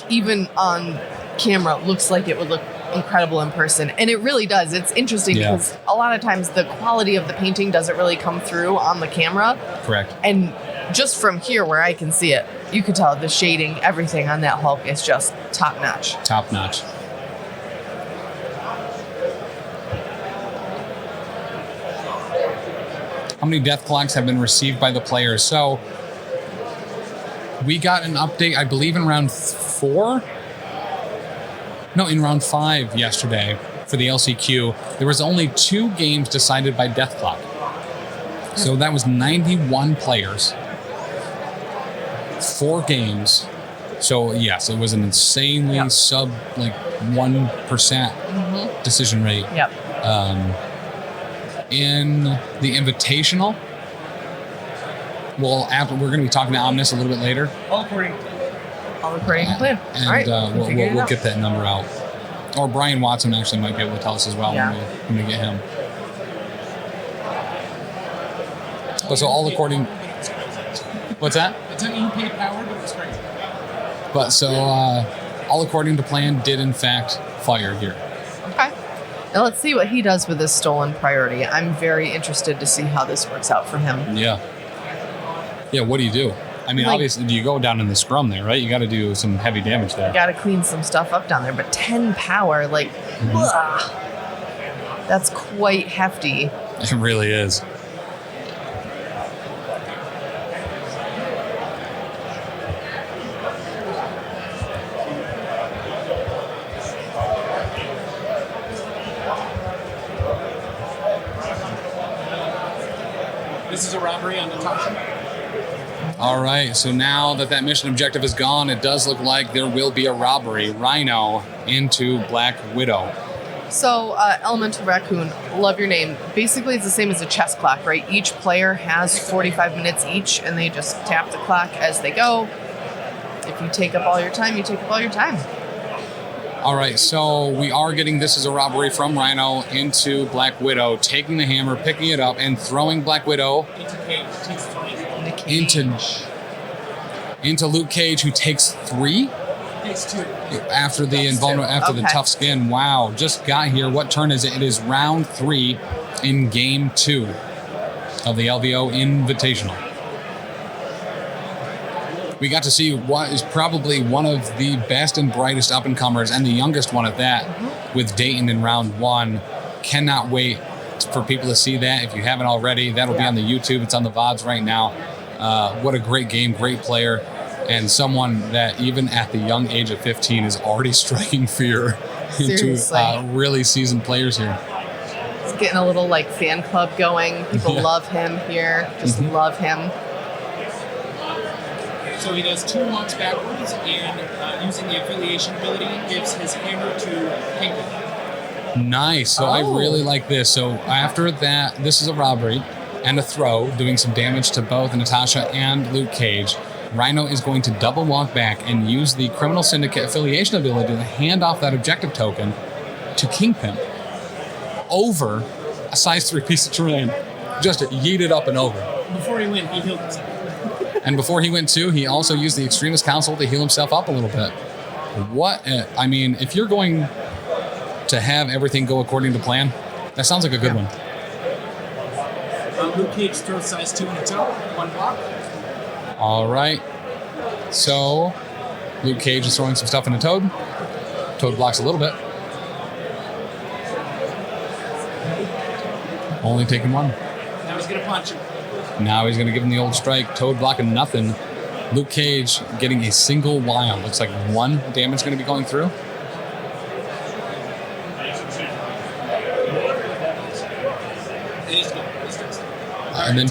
even on camera, looks like it would look incredible in person, and it really does. It's interesting because a lot of times the quality of the painting doesn't really come through on the camera. Correct. And just from here where I can see it, you could tell the shading, everything on that Hulk is just top notch. Top notch. How many death clocks have been received by the players? So we got an update, I believe, in round 4. No, in round 5 yesterday for the LCQ. There was only 2 games decided by death clock. So that was 91 players, 4 games. So yes, it was an insanely sub 1% decision rate. Yep. In the Invitational, we're going to be talking to Omnis a little bit later. All according to plan. And all right, we'll get that number out. Or Brian Watson actually might be able to tell us as well when we get him. But so all according... What's that? It's an EP power, but it's crazy. But so all according to plan did in fact fire here. Okay. Now let's see what he does with this stolen priority. I'm very interested to see how this works out for him. Yeah. Yeah, what do you do? I mean, obviously, you go down in the scrum there, right? You got to do some heavy damage there. You got to clean some stuff up down there. But 10 power, ugh, that's quite hefty. It really is. This is a robbery on Natasha. All right, so now that mission objective is gone, it does look like there will be a robbery. Rhino into Black Widow. So, Elemental Raccoon, love your name. Basically, it's the same as a chess clock, right? Each player has 45 minutes each, and they just tap the clock as they go. If you take up all your time, you take up all your time. All right, so we are getting this as a robbery from Rhino into Black Widow, taking the hammer, picking it up, and throwing Black Widow into Luke Cage, who takes 3. It's 2. After the the tough skin. Wow, just got here. What turn is it? It is round 3 in game 2 of the LVO Invitational. We got to see what is probably one of the best and brightest up-and-comers, and the youngest one at that, with Dayton in round 1. Cannot wait for people to see that. If you haven't already, that'll be on the YouTube. It's on the VODs right now. What a great game, great player, and someone that even at the young age of 15 is already striking fear into really seasoned players here. It's getting a little like fan club going. People love him here. Just love him. So he does 2 months backwards, and using the affiliation ability, gives his hammer to Kingpin. Nice. So I really like this. So after that, this is a robbery and a throw, doing some damage to both Natasha and Luke Cage. Rhino is going to double walk back and use the Criminal Syndicate affiliation ability to hand off that objective token to Kingpin over a size 3 piece of terrain. Just yeet it up and over. Before he went, he healed himself. And before he went too, he also used the Extremis Council to heal himself up a little bit. I mean, if you're going to have everything go according to plan, that sounds like a good one. Luke Cage throws size 2 in the toe, 1 block. All right. So Luke Cage is throwing some stuff in the Toad. Toad blocks a little bit. Only taking 1. Now he's going to punch him. Now he's going to give him the old strike. Toad blocking nothing. Luke Cage getting a single wild. Looks like 1 damage going to be going through. And then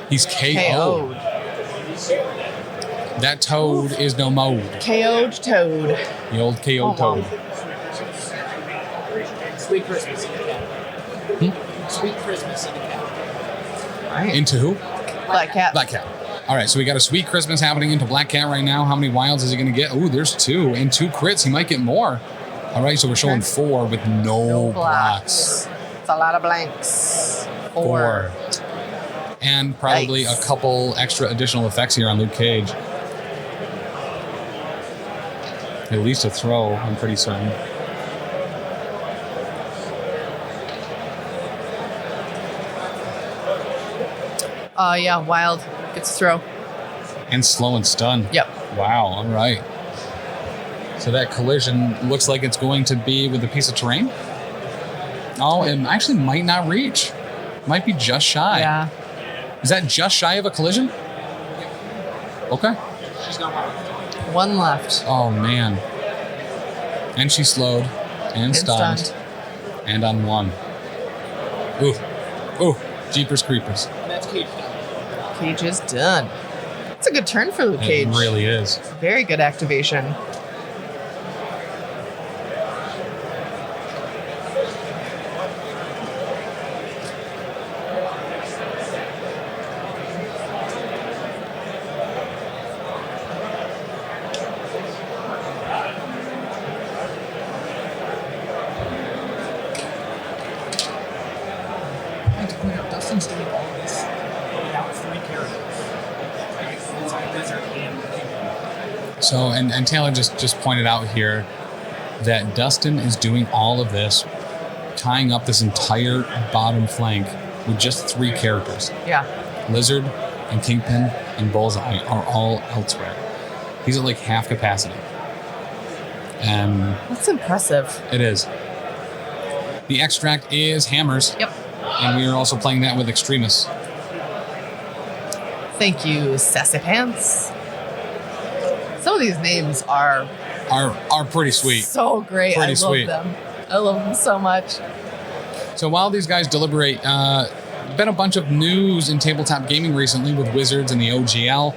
he's KO'd. That Toad is no mode. KO'd Toad. The old KO'd Toad. Sweet Christmas in the cat. Sweet Christmas in the cat. Right. Into who? Black Cat. Black Cat. All right, so we got a Sweet Christmas happening into Black Cat right now. How many wilds is he going to get? Ooh, there's 2. And 2 crits. He might get more. All right, so we're showing 4 with no blocks. It's a lot of blanks. 4. And probably a couple extra additional effects here on Luke Cage. At least a throw, I'm pretty certain. Yeah, wild. Gets a throw. And slow and stun. Yep. Wow, all right. So that collision looks like it's going to be with a piece of terrain. Oh, it actually might not reach. Might be just shy. Yeah. Is that just shy of a collision? Okay. She's got 1. 1 left. Oh, man. And she slowed and stunned. And on 1. Ooh. Ooh. Jeepers creepers. And that's Cage done. Cage is done. It's a good turn for Luke Cage. It really is. Very good activation. Dustin's doing all of this without 3 characters. Bullseye, Lizard, and Kingpin. So, and Taylor just pointed out here that Dustin is doing all of this, tying up this entire bottom flank with just 3 characters. Yeah. Lizard and Kingpin and Bullseye are all elsewhere. He's at like half capacity. And That's impressive. it is. The extract is hammers. Yep. And we are also playing that with Extremis. Thank you, Sassy Pants. Some of these names are pretty sweet. so great. Pretty I sweet. love them. I love them so much. So while these guys deliberate, been a bunch of news in tabletop gaming recently with Wizards and the OGL.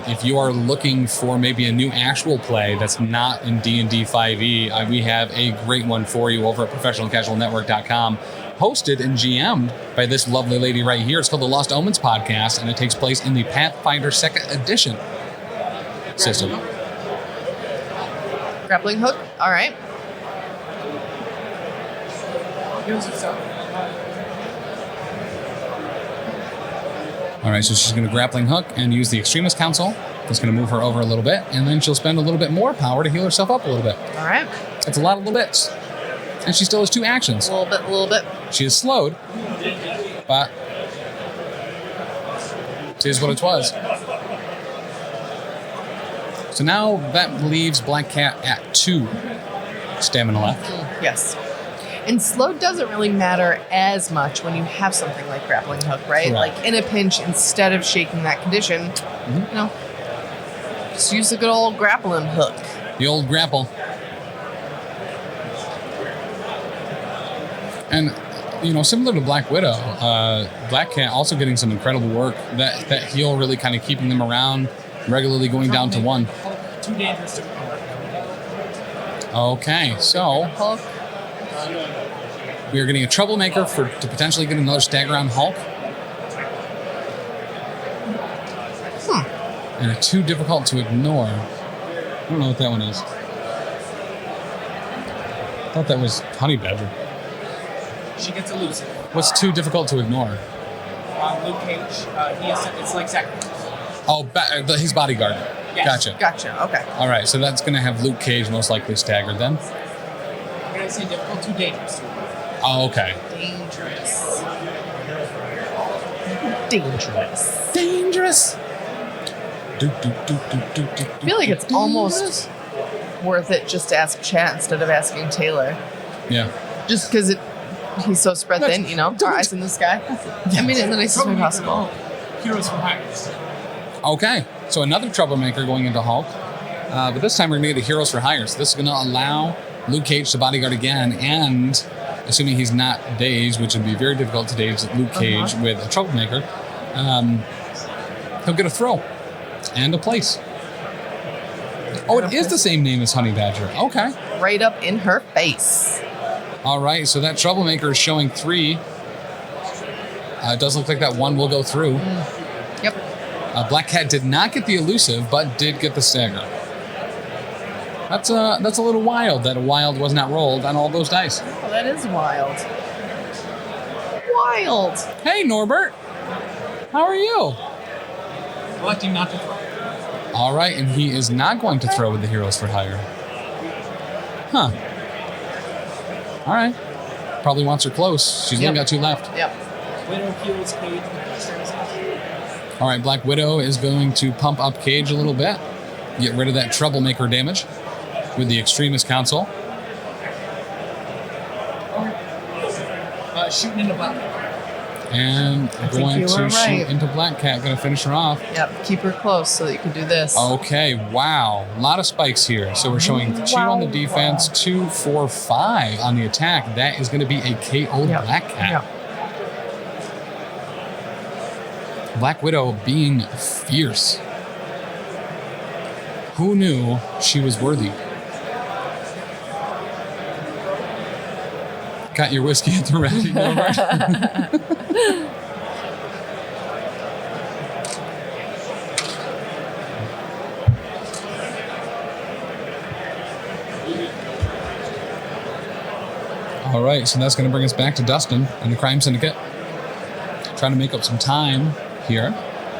If you are looking for maybe a new actual play that's not in D&D 5e, we have a great one for you over at professionalcasualnetwork.com, hosted and GM'd by this lovely lady right here. It's called the Lost Omens Podcast, and it takes place in the Pathfinder 2nd Edition system. Grappling hook. All right. All right, so she's going to grappling hook and use the Extremis Council It's going to move her over a little bit, and then she'll spend a little bit more power to heal herself up a little bit. All right. It's a lot of little bits. And she still has 2 actions. A little bit. She is slowed, but it is what it was. So now that leaves Black Cat at 2 stamina left. Yes. And slow doesn't really matter as much when you have something like grappling hook, right? Correct. Like in a pinch, instead of shaking that condition, just use a good old grappling hook. The old grapple. And, similar to Black Widow, Black Cat also getting some incredible work. That heal really kind of keeping them around, regularly going down to 1. Too dangerous to ignore. Okay, so Hulk. we are getting a troublemaker to potentially get another stagger on Hulk. And a too difficult to ignore. I don't know what that one is. I thought that was Honey Badger. She gets elusive. What's too difficult to ignore? Luke Cage, it's like sacrifice. Oh, his bodyguard. Yes. Gotcha. Okay. All right, so that's going to have Luke Cage most likely staggered then. I'm going to say difficult, too dangerous. Oh, okay. Dangerous. I feel like it's almost worth it just to ask chat instead of asking Taylor. Yeah. Just because he's so spread thin, our eyes in the sky. I mean it in the nicest way possible. Heroes for hire. Okay, so another troublemaker going into Hulk. But this time we're going to get a Heroes for Hire. So this is going to allow Luke Cage to bodyguard again, and assuming he's not dazed, which would be very difficult to daze Luke Cage with a troublemaker, he'll get a throw and a place. Oh, it is the same name as Honey Badger. Okay. Right up in her face. All right, so that troublemaker is showing 3. It does look like that 1 will go through. Yep. Black Cat did not get the elusive, but did get the stagger. That's a little wild that a wild was not rolled on all those dice. Oh, that is wild. Wild. Hey, Norbert. How are you? Electing not to throw. All right, and he is not going to throw with the Heroes for Hire. Huh. All right. Probably wants her close. She's only got 2 left. Yep. Widow heals Cage with the Extremis. All right, Black Widow is going to pump up Cage a little bit. Get rid of that troublemaker damage with the Extremis Council. Shooting into Black. And going you to were shoot right. into Black Cat. Going to finish her off. Yep. Keep her close so that you can do this. Okay, wow. A lot of spikes here. So we're showing 2 on the defense, 2, 4, 5 on the attack. That is going to be a KO Black Cat. Yep. Black Widow being fierce. Who knew she was worthy? Got your whiskey at the ready, Norbert? All right, so that's going to bring us back to Dustin and the Crime Syndicate. Trying to make up some time here.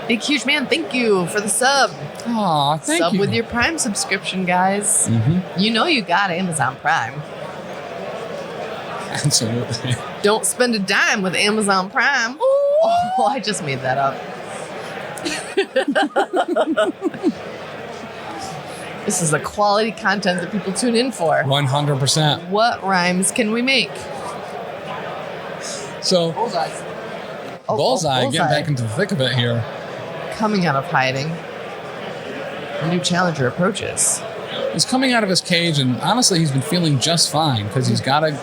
Big, huge man, thank you for the sub. Aw, thank Sub you. with your Prime subscription, guys. Mm-hmm. You know you got Amazon Prime. Absolutely. Don't spend a dime with Amazon Prime. Oh, I just made that up. This is the quality content that people tune in for. 100%. What rhymes can we make? So, Bullseye. Bullseye, Bullseye. getting back into the thick of it here. Coming out of hiding. A new challenger approaches. He's coming out of his cage, and honestly, he's been feeling just fine because he's gotta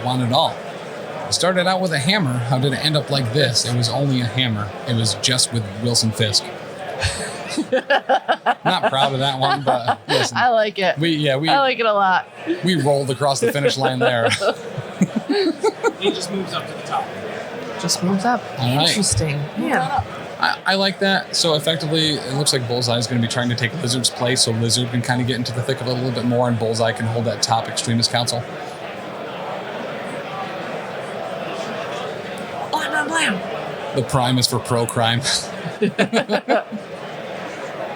want it all. He started out with a hammer. How did it end up like this? It was only a hammer. It was just with Wilson Fisk. Not proud of that one, but listen. I like it. I like it a lot. We rolled across the finish line there. He just moves up to the top. Just moves up. All right. Interesting. Yeah. I like that. So effectively, it looks like Bullseye is going to be trying to take Lizard's place, so Lizard can kind of get into the thick of it a little bit more, and Bullseye can hold that top Extremis Council. Blam, blam, blam. The prime is for pro-crime.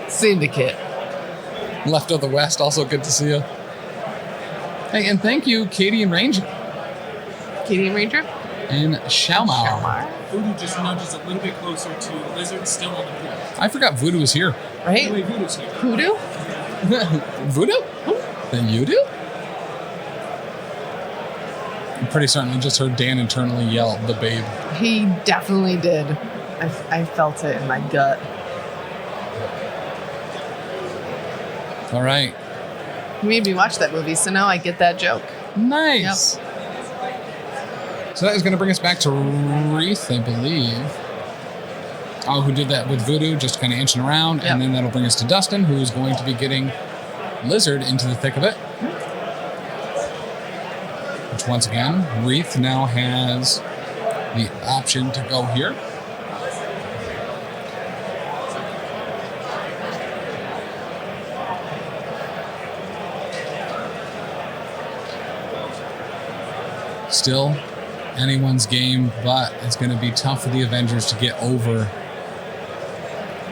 Syndicate. Left of the West, also good to see you. Hey, and thank you, Katie and Ranger. Katie and Ranger? And Shalmar. Voodoo just nudges a little bit closer to Lizard, still on the pool. I forgot Voodoo was here. Right? Anyway, Voodoo's here. Voodoo? Voodoo? Then you do? I'm pretty certain I just heard Dan internally yell, the babe. He definitely did. I felt it in my gut. All right. You made me watch that movie, so now I get that joke. Nice. Yep. So that is going to bring us back to Reath, I believe. Oh, who did that with Voodoo, just kind of inching around. Yep. And then that'll bring us to Dustin, who's going to be getting Lizard into the thick of it. Which, once again, Reath now has the option to go here. Still anyone's game, but it's going to be tough for the Avengers to get over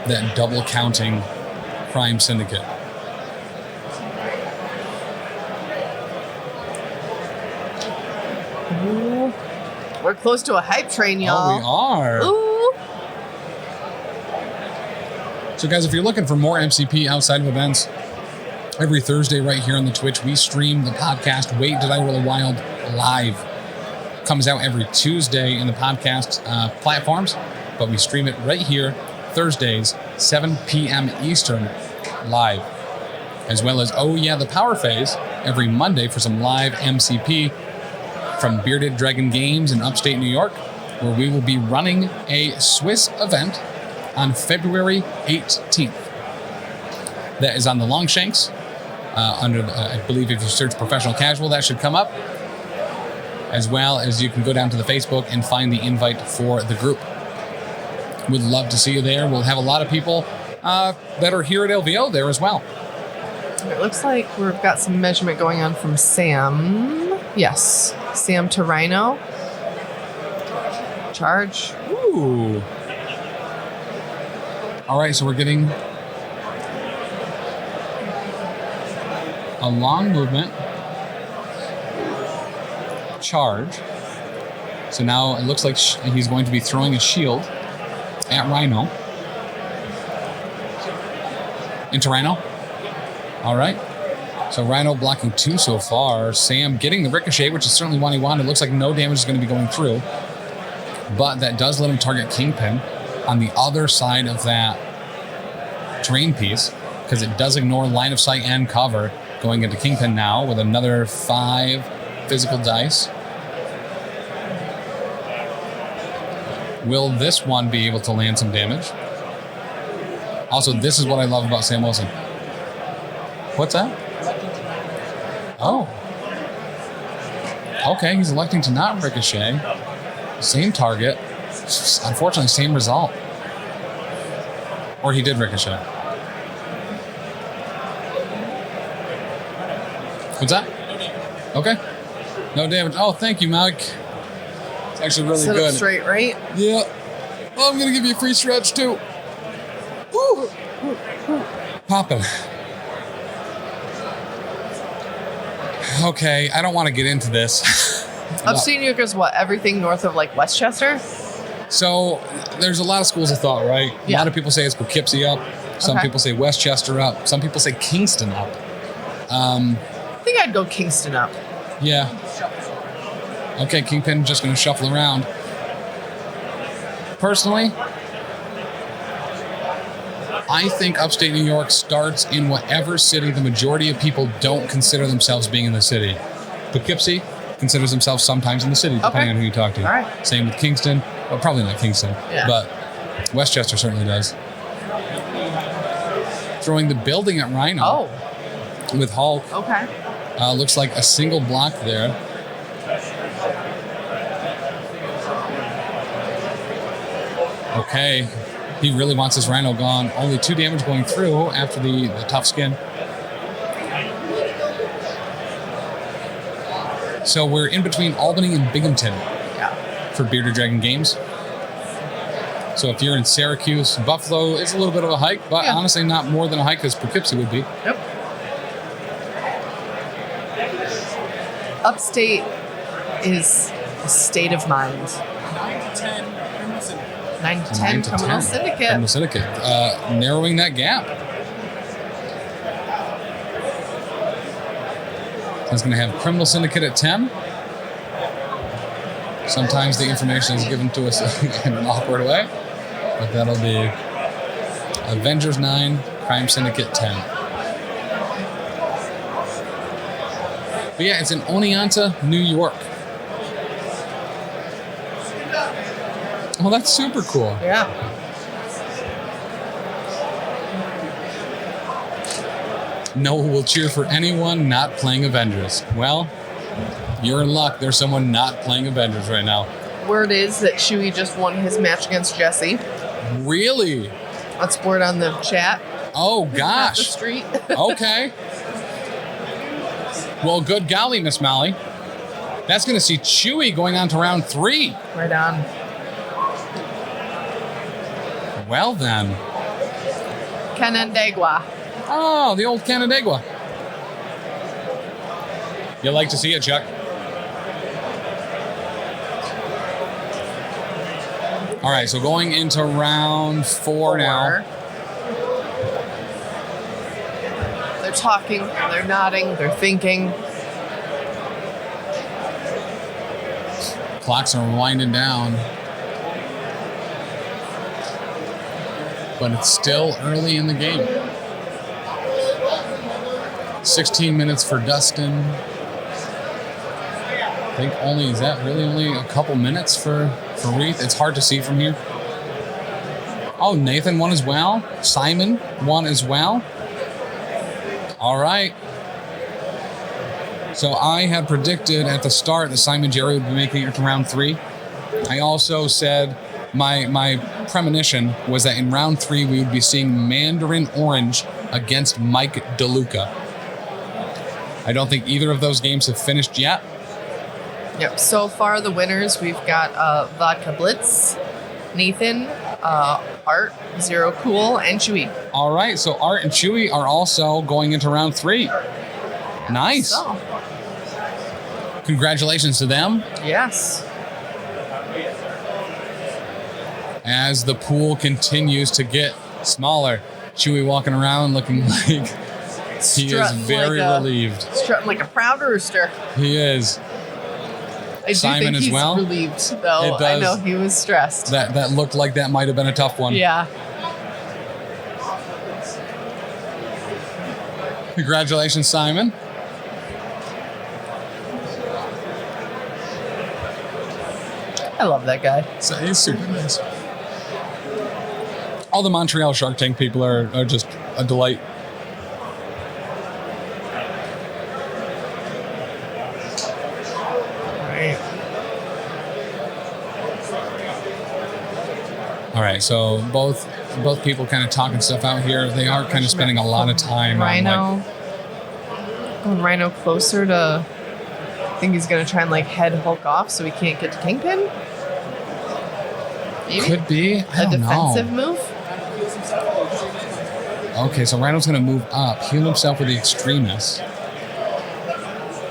that double counting crime syndicate. Ooh. We're close to a hype train, y'all. Oh, we are. Ooh. So, guys, if you're looking for more MCP outside of events, every Thursday right here on the Twitch, we stream the podcast Wait Did I Roll a Wild live. Comes out every Tuesday in the podcast platforms, but we stream it right here Thursdays, 7 p.m. Eastern, live. As well as, oh yeah, the Power Phase every Monday for some live MCP from Bearded Dragon Games in upstate New York, where we will be running a Swiss event on February 18th. That is on the Longshanks. Under, I believe if you search Professional Casual, that should come up. As well as you can go down to the Facebook and find the invite for the group. Would love to see you there. We'll have a lot of people that are here at LVO there as well. It looks like we've got some measurement going on from Sam. Yes. Sam to Rhino. Charge. Ooh. All right, so we're getting a long movement. Charge. So now it looks like he's going to be throwing a shield at Rhino. Into Rhino. All right. So Rhino blocking 2 so far. Sam getting the ricochet, which is certainly what he wanted. Looks like no damage is going to be going through. But that does let him target Kingpin on the other side of that terrain piece, because it does ignore line of sight and cover going into Kingpin now with another 5 physical dice. Will this one be able to land some damage? Also, this is what I love about Sam Wilson. What's that? Oh. Okay, he's electing to not ricochet. Same target. Unfortunately, same result. Or he did ricochet. What's that? Okay. No damage. Oh, thank you, Mike. It's actually really Set good. up straight, right? Yeah. Oh, I'm going to give you a free stretch, too. Woo! Popping. Okay, I don't want to get into this. Upstate New York is what? Everything north of like Westchester? So there's a lot of schools of thought, right? A Yeah. lot of people say it's Poughkeepsie up. Some Okay. people say Westchester up. Some people say Kingston up. I think I'd go Kingston up. Yeah. Okay, Kingpin just going to shuffle around. Personally, I think upstate New York starts in whatever city the majority of people don't consider themselves being in the city. Poughkeepsie considers themselves sometimes in the city, depending Okay. on who you talk to. All right. Same with Kingston. Well, probably not Kingston, Yeah. but Westchester certainly does. Throwing the building at Rhino Oh, with Hulk. okay. Looks like a single block there. Okay. He really wants his Rhino gone. Only 2 damage going through after the tough skin. So we're in between Albany and Binghamton Yeah. for Bearded Dragon Games. So if you're in Syracuse, Buffalo is a little bit of a hike, but honestly not more than a hike as Poughkeepsie would be. Yep. Upstate is a state of mind. 9 to 10 Criminal Syndicate. 9 to 10 Criminal Syndicate. Criminal Syndicate. Narrowing that gap. It's going to have Criminal Syndicate at 10. Sometimes the information is given to us in an awkward way, but that'll be Avengers 9, Crime Syndicate 10. But yeah, it's in Oneonta, New York. Oh, that's super cool. Yeah. Noah will cheer for anyone not playing Avengers. Well, you're in luck. There's someone not playing Avengers right now. Word is that Chewie just won his match against Jesse. Really? That's word on the chat. Oh, Not the gosh. street. Okay. Well, good golly, Miss Molly. That's going to see Chewie going on to round 3. Right on. Well, then. Canandaigua. Oh, the old Canandaigua. You like to see it, Chuck? All right, so going into round 4 now. They're talking, they're nodding, they're thinking. Clocks are winding down. But it's still early in the game. 16 minutes for Dustin. I think is that really only a couple minutes for Reath? It's hard to see from here. Oh, Nathan won as well. Simon won as well. All right. So I had predicted at the start that Simon Jerry would be making it to round 3. I also said my premonition was that in round 3 we would be seeing Mandarin Orange against Mike DeLuca. I don't think either of those games have finished yet. Yep. So far, the winners, we've got Vodka Blitz, Nathan, Art, Zero Cool, and Chewie. All right, so Art and Chewie are also going into round 3. Nice. So, Congratulations to them. yes. As the pool continues to get smaller, Chewie walking around looking like he is Strutting very relieved. Strutting like a proud rooster. He is. I do Simon think as he's well? relieved, though. It does. I know he was stressed. That looked like that might have been a tough one. Yeah. Congratulations, Simon. I love that guy. So he's super nice. All the Montreal Shark Tank people are just a delight. All right, so both people kind of talking stuff out here. They are kind of spending a lot of time Rhino. on Going Rhino closer to. I think he's gonna try and like head Hulk off so he can't get to Kingpin. Maybe? could be. I A don't defensive know. move. Okay, so Rhino's going to move up, heal himself with the Extremis,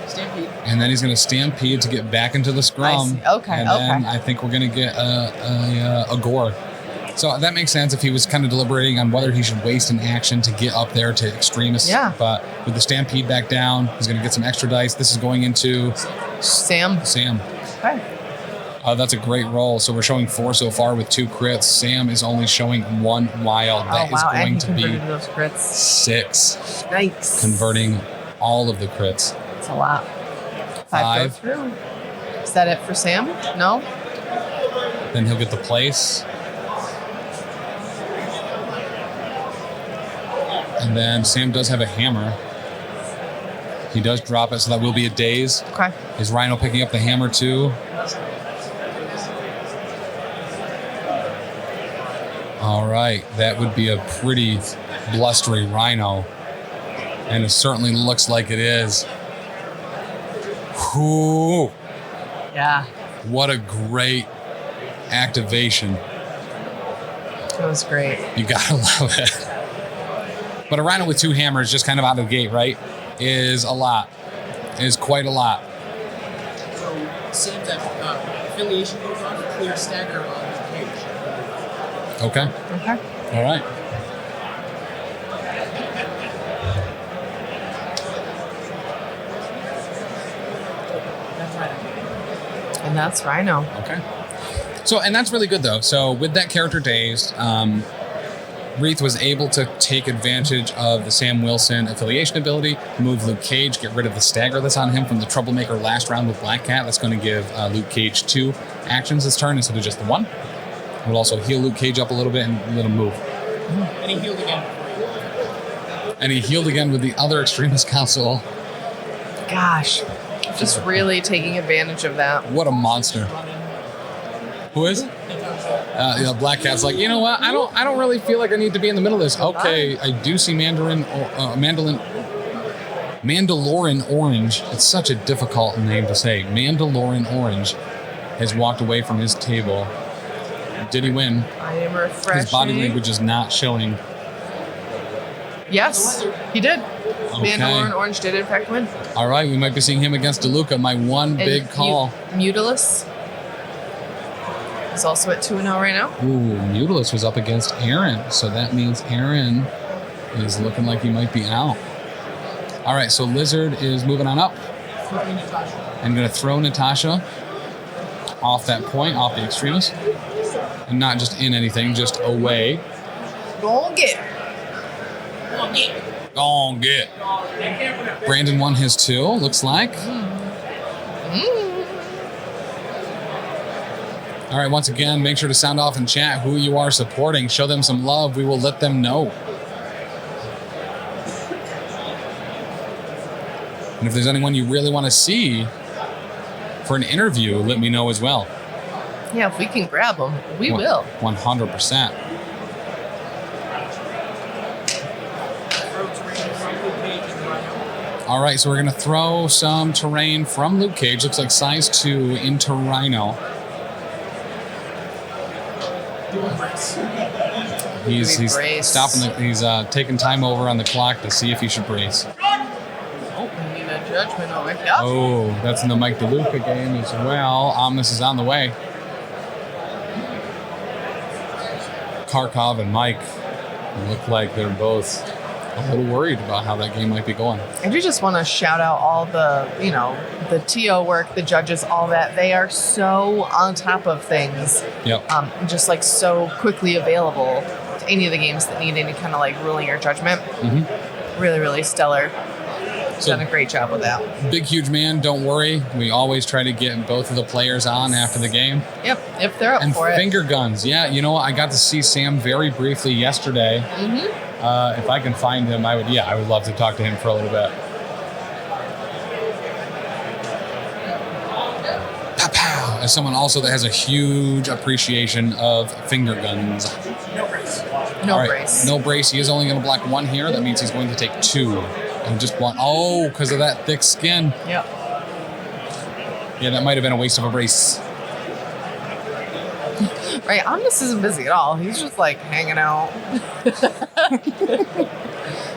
Stampede. and then he's going to stampede to get back into the scrum. I see. Okay, and then okay. I think we're going to get a gore. So that makes sense if he was kind of deliberating on whether he should waste an action to get up there to Extremis. Yeah. But with the stampede back down, he's going to get some extra dice. This is going into Sam. Okay. That's a great roll. So we're showing 4 so far with 2 crits. Sam is only showing 1 wild. That is and going he to be converted those crits. 6, Nice. converting all of the crits. It's a lot. 5. Go through. Is that it for Sam? No? Then he'll get the place. And then Sam does have a hammer. He does drop it, so that will be a daze. Okay. Is Rhino picking up the hammer too? All right, that would be a pretty blustery Rhino. And it certainly looks like it is. Whew. Yeah. What a great activation. That was great. You gotta love it. But a Rhino with 2 hammers just kind of out of the gate, right, is a lot. Is quite a lot. So Sam's affiliation goes on, clear stagger on the cage. Okay. Okay. All right. That's right. And that's Rhino. Okay. So, and that's really good, though. So, with that character dazed, Reath was able to take advantage of the Sam Wilson affiliation ability, move Luke Cage, get rid of the stagger that's on him from the Troublemaker last round with Black Cat. That's going to give Luke Cage 2 actions this turn instead of just the 1. We'll also heal Luke Cage up a little bit and let him move. And he healed again. And he healed again with the other Extremis console. Gosh. Just really taking advantage of that. What a monster. Who is? Black Cat's like, you know what? I don't really feel like I need to be in the middle of this. Okay, I do see Mandalorian Orange. It's such a difficult name to say. Mandalorian Orange has walked away from his table. Did he win? I am refreshing. His body language is not showing. Yes, he did. Okay. Mandalorian Orange did in fact win. All right, we might be seeing him against DeLuca. My one big call. Mutilus is also at 2-0 right now. Ooh, Mutilus was up against Aaron, so that means Aaron is looking like he might be out. All right, so Lizard is moving on up. I'm going to throw Natasha off that point, off the Extremis. And not just in anything, just away. Go and get it. Go on, get. Brandon won his 2, looks like. All right, once again, make sure to sound off in chat who you are supporting. Show them some love. We will let them know. And if there's anyone you really want to see for an interview, let me know as well. Yeah, if we can grab them, we will. 100%. All right, so we're going to throw some terrain from Luke Cage. Looks like size 2 into Rhino. He's stopping. He's taking time over on the clock to see if he should brace. Oh, we need a judgment over here. Oh, that's in the Mike DeLuca game as well. Omnis is on the way. Kharkov and Mike look like they're both a little worried about how that game might be going. I do just want to shout out all the, the TO work, the judges, all that. They are so on top of things. Yep. Just like so quickly available to any of the games that need any kind of like ruling or judgment. Mm-hmm. Really, really stellar. So, done a great job with that. Big, huge man, don't worry. We always try to get both of the players on after the game. Yep, if they're up and for it. And finger guns. Yeah, you know what? I got to see Sam very briefly yesterday. Mm-hmm. If I can find him, I would love to talk to him for a little bit. Pow, pow. As someone also that has a huge appreciation of finger guns. No brace. No brace. No brace. He is only going to block 1 here. That means he's going to take 2. And just one. Oh, because of that thick skin. Yep. Yeah, that might have been a waste of a brace. Right, Omnis isn't busy at all. He's just like hanging out.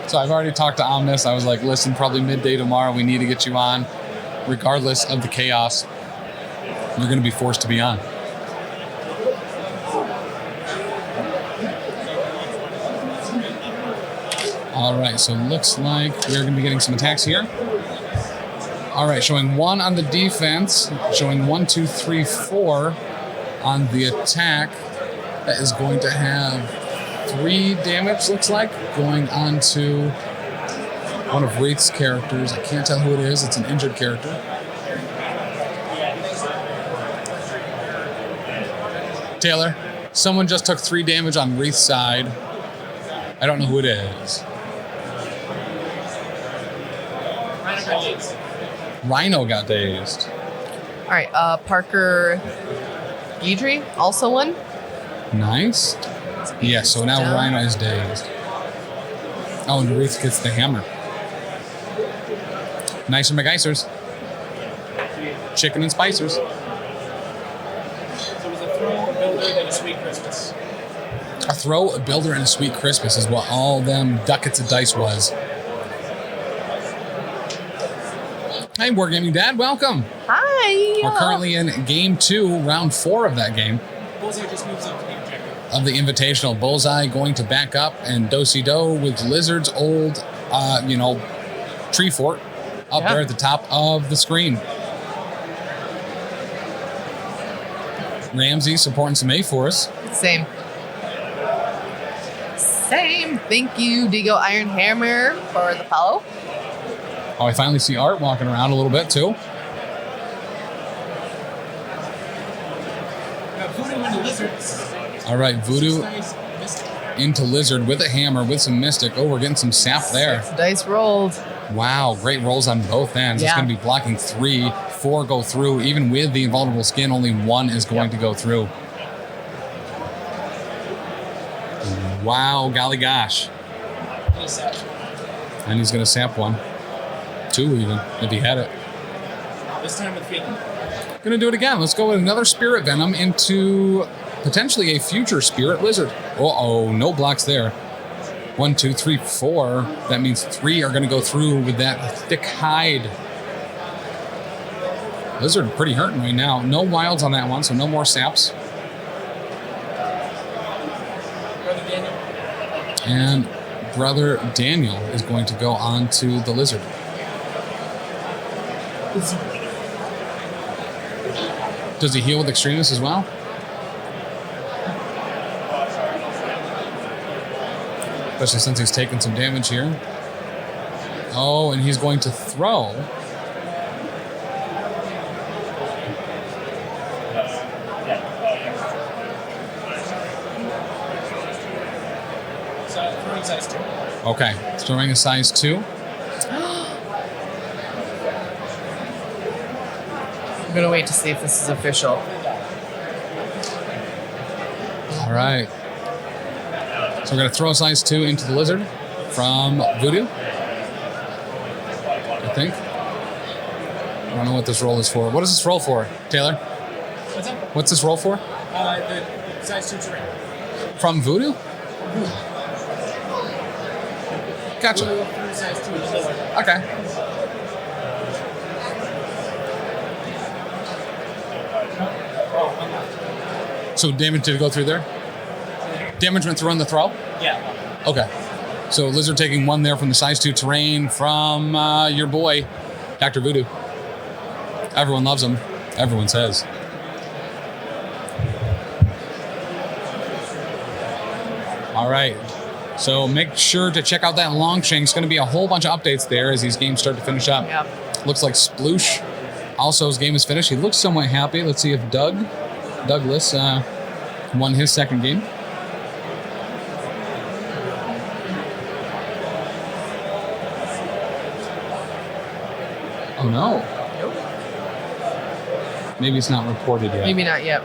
So I've already talked to Omnis. I was like, listen, probably midday tomorrow, we need to get you on. Regardless of the chaos, you're going to be forced to be on. All right, so looks like we're going to be getting some attacks here. All right, showing 1 on the defense, showing 1, 2, 3, 4 on the attack. That is going to have 3 damage, looks like, going on to one of Reath's characters. I can't tell who it is. It's an injured character. Taylor, someone just took 3 damage on Reath's side. I don't know who it is. Rhino got dazed. All right, Parker Guidry also won. Nice. Yeah, so now Rhino is dazed. Oh, and Reath gets the hammer. Nicer McIcers. Chicken and spicers. So it was a throw, a builder, then a sweet Christmas. A throw, a builder, and a sweet Christmas is what all them ducats of dice was. Hey, Wargaming Dad, welcome. Hi. We're currently in game 2, round 4 of that game. Bullseye just moves up to the objective. Of the Invitational. Bullseye going to back up, and Do-si-do with Lizard's old, tree fort up there at the top of the screen. Ramsey supporting some A for us. Same. Thank you, Digo Iron Hammer, for the follow. Oh, I finally see Art walking around a little bit too. Voodoo into Lizards. All right, Voodoo Nice Mystic. into Lizard with a hammer with some Mystic. Oh, we're getting some sap there. Dice rolled. Wow, great rolls on both ends. It's Yeah. going to be blocking 3, 4 go through. Even with the invulnerable skin, only 1 is going to go through. Wow, golly gosh. Nice set. And he's going to sap 1. 2 even, if he had it. This time with feeling. Gonna do it again. Let's go with another Spirit Venom into potentially a future Spirit Lizard. Oh, no blocks there. 1, 2, 3, 4. That means 3 are gonna go through with that thick hide. Lizard pretty hurting right now. No wilds on that one, so no more saps. Brother Daniel. And Brother Daniel is going to go on to the Lizard. Does he heal with Extremis as well? Especially since he's taken some damage here. Oh, and he's going to throw. So, throwing size 2. Okay, throwing a size 2. I'm gonna wait to see if this is official. All right. So we're going to throw a size 2 into the Lizard from Voodoo. I think. I don't know what this roll is for. What is this roll for, Taylor? What's up? What's this roll for? The size 2 terrain. From Voodoo? Gotcha. Voodoo through size 2 is lower. Okay. So damage did it go through there? Damage went through on the throw? Yeah. Okay. So Lizard taking 1 there from the size 2 terrain from your boy, Dr. Voodoo. Everyone loves him. Everyone says. All right. So make sure to check out that Longshanks. Going to be a whole bunch of updates there as these games start to finish up. Yep. Looks like Sploosh also his game is finished. He looks somewhat happy. Let's see if Douglas won his second game. Oh no. Nope. Maybe it's not reported yet. Maybe not yet.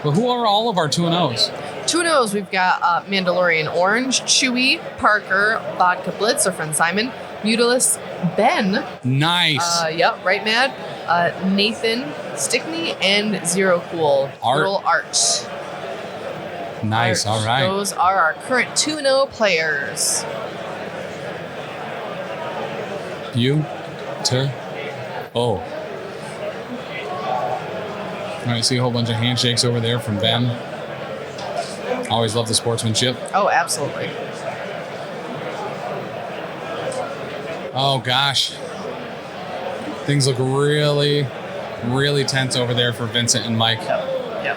But who are all of our 2-0s? 2-0s, we've got Mandalorian Orange, Chewie, Parker, Vodka Blitz, our friend Simon, Mutalis, Ben. Nice. Yep, right, Mad. Nathan, Stickney, and Zero Cool. Art. Little Art. Nice. Art. All right. Those are our current 2-0 players. All right, see a whole bunch of handshakes over there from Ben. Always love the sportsmanship. Oh, absolutely. Oh gosh. Things look really, really tense over there for Vincent and Mike. Yep.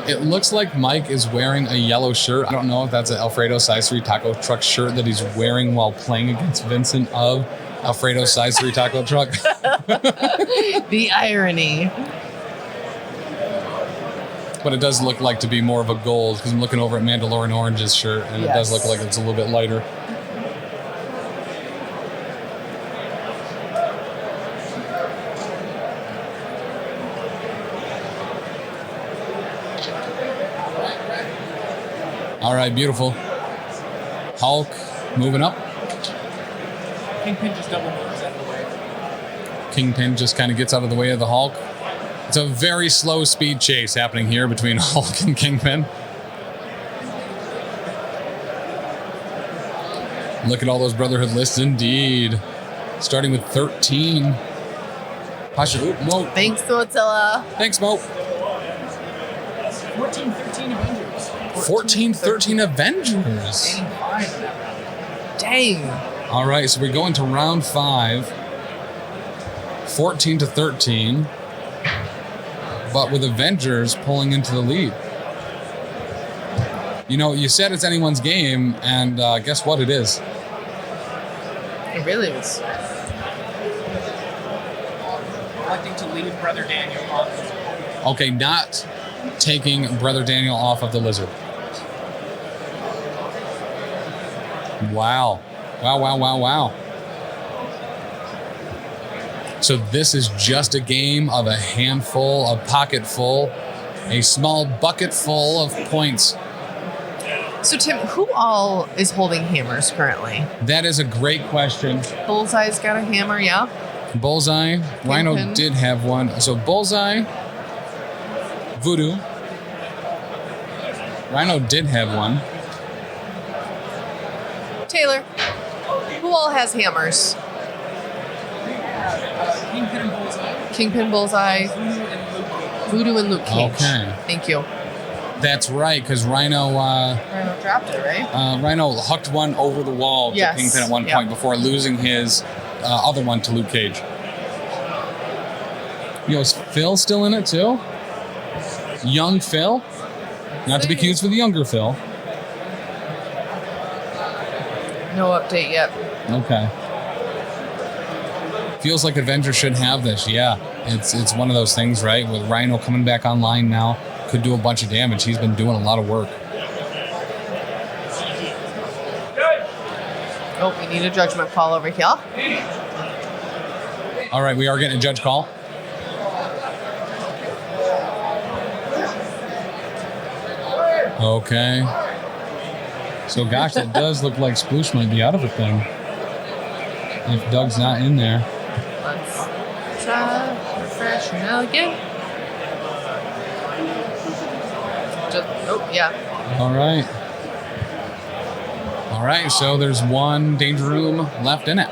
It looks like Mike is wearing a yellow shirt. I don't know if that's an Alfredo size 3 taco truck shirt that he's wearing while playing against Vincent of Alfredo size 3 taco truck. The irony. But it does look like to be more of a gold because I'm looking over at Mandalorian Orange's shirt and it does look like it's a little bit lighter. All right, beautiful. Hulk moving up. Kingpin just double moves out of the way. Kingpin just kind of gets out of the way of the Hulk. It's a very slow speed chase happening here between Hulk and Kingpin. Look at all those Brotherhood lists indeed. Starting with 13. Pasha, Mo. Thanks, Godzilla. Thanks, Mo. 14-13 Avengers. 14-13 Avengers. Gaining 5 in that round. Dang. All right, so we're going to round 5. 14-13. But with Avengers pulling into the lead. You know, you said it's anyone's game, and guess what it is? It really is. Electing to leave Brother Daniel off. Okay, not taking Brother Daniel off of the lizard. Wow. Wow. So this is just a game of a handful, a pocket full, a small bucket full of points. So, Tim, who all is holding hammers currently? That is a great question. Bullseye's got a hammer, yeah? Bullseye, Rhino Kingpin. did have one. So Bullseye, Voodoo, Rhino did have one. Taylor, who all has hammers? Kingpin and Bullseye. Kingpin, Bullseye, Voodoo, and Luke Cage. Okay. Thank you. That's right, because Rhino Rhino dropped it, right? Rhino hucked one over the wall Yes. to Kingpin at one Yep. point before losing his other one to Luke Cage. Yo, is Phil still in it too? Young Phil? Not to be confused with the younger Phil. No update yet. Okay. Feels like Avengers should have this. Yeah, it's one of those things, right? With Rhino coming back online now, could do a bunch of damage. He's been doing a lot of work. Oh, we need a judgment call over here. All right, we are getting a judge call. Okay. So, gosh, that does look like Sploosh might be out of the thing. If Doug's not in there. Let's try refresh now again. Yeah. All right. All right, so there's one danger room left in it.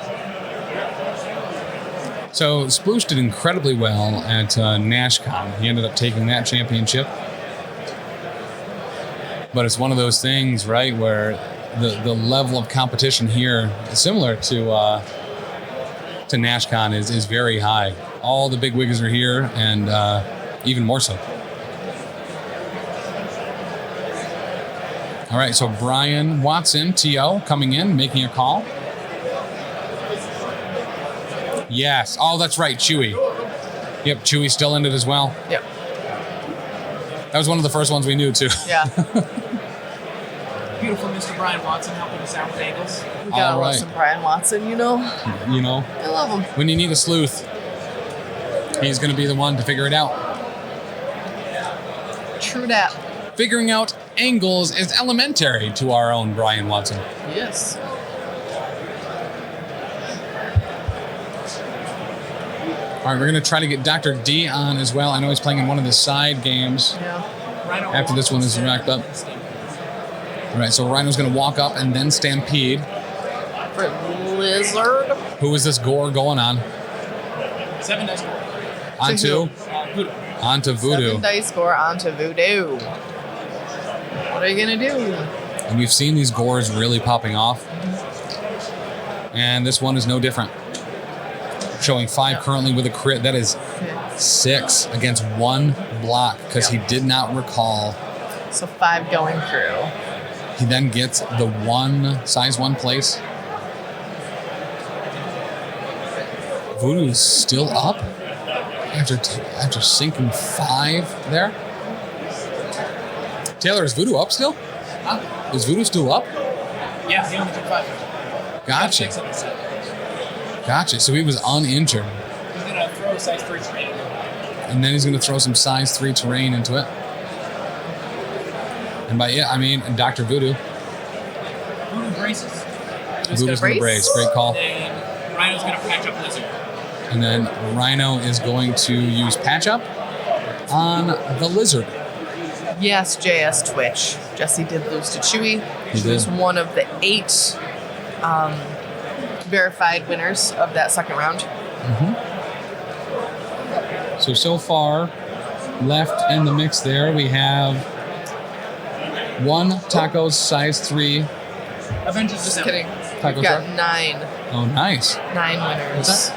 So Sploosh did incredibly well at NashCon. He ended up taking that championship. But it's one of those things, right, where the level of competition here, similar to NashCon, is very high. All the big wiggers are here, and even more so. All right, so Brian Watson, TO, coming in, making a call. Yes. Oh, that's right, Chewy. Yep, Chewy's still in it as well. Yep. That was one of the first ones we knew, too. Yeah. Beautiful Mr. Brian Watson helping us out with angles. We gotta All love right. some Brian Watson, you know? You know, I love him. when you need a sleuth, he's going to be the one to figure it out. True that. Figuring out angles is elementary to our own Brian Watson. Yes. All right, we're going to try to get Dr. D on as well. I know he's playing in one of the side games Yeah. Rhino after this one is wrapped up. All right, so Rhino's going to walk up and then Stampede. For Lizard. Who is this gore going on? 7 dice roll. Onto? Voodoo. Onto Voodoo. 7 dice score onto Voodoo. What are you gonna do? And we've seen these gores really popping off. And this one is no different. Showing 5 currently with a crit. That is 6 against 1 block because he did not recall. So 5 going through. He then gets the 1 size 1 place. Voodoo's still up after sinking 5 there. Taylor, is Voodoo up still? Huh? Is Voodoo still up? Yeah, he only took 5. Gotcha. 6 of the 7. Gotcha. So he was uninjured. He's gonna throw a size 3 terrain. And then he's going to throw some size 3 terrain into it. And by it, I mean Dr. Voodoo. Voodoo braces. Voodoo's going to brace. Great call. Then Rhino's gonna patch up Lizard. And then Rhino is going to use patch up. on the Lizard. Yes, JS Twitch. Jesse did lose to Chewy. He She was did. one of the 8 verified winners of that second round. So far, left in the mix there, we have 1 Tacos size 3 Avengers Just Assemble. kidding. taco We've got truck. 9 Oh, nice. winners.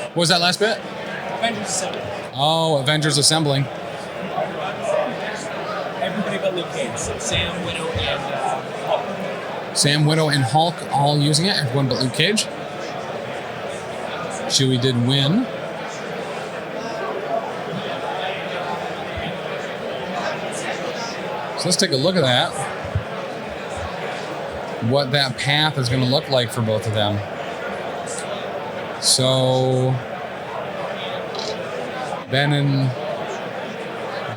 What was that last bit? Avengers Assemble. Oh, Avengers Assembling. Everybody but Luke Cage. Sam, Widow, and Hulk. Sam, Widow, and Hulk all using it. Everyone but Luke Cage. Chewie did win. So let's take a look at that. What that path is going to look like for both of them. So Ben and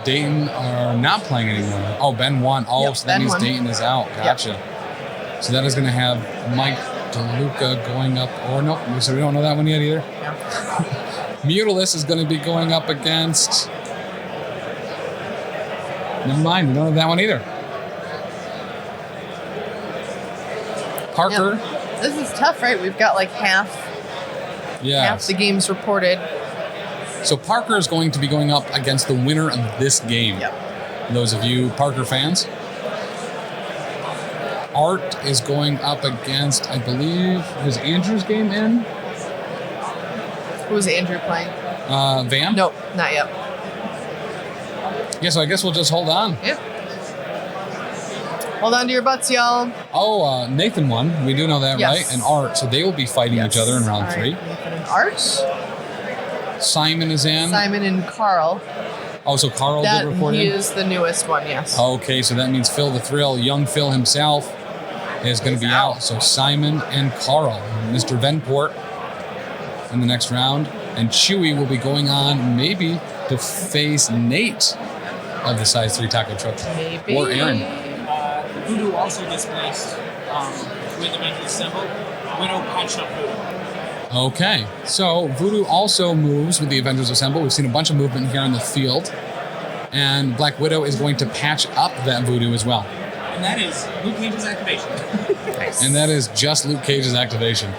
Dayton are not playing anymore. Oh, Ben won. Oh, Yep, so that Ben means won. Dayton is out. Gotcha. So that is going to have Mike DeLuca going up. Or nope, so we don't know that one yet either. Yeah. Mutalis is going to be going up against. Never mind, we don't have that one either. Parker. Yeah. This is tough, right? We've got like half Yes. the games reported. So Parker is going to be going up against the winner of this game. Yep. Those of you Parker fans. Art is going up against, I believe, is Andrew's game in? Who's Andrew playing? Van? Nope, not yet. Yeah, so I guess we'll just hold on. Yep. Hold on to your butts, y'all. Oh, Nathan won. We do know that, Yes. right? And Art. So they will be fighting each other in round All right, 3. Nathan and Art. Simon is in. Simon and Carl. Oh, so Carl That did report he in? is the newest one, yes. Okay, so that means Phil the Thrill, young Phil himself, is going to be out. So Simon and Carl, Mr. Venport, in the next round. And Chewy will be going on maybe to face Nate of the size 3 taco truck. Maybe. Or Aaron. Voodoo also displaced with Avengers Assemble. Widow punched up Voodoo. Okay, so Voodoo also moves with the Avengers Assemble. We've seen a bunch of movement here on the field. And Black Widow is going to patch up that Voodoo as well. And that is Luke Cage's activation. Nice. And that is just Luke Cage's activation.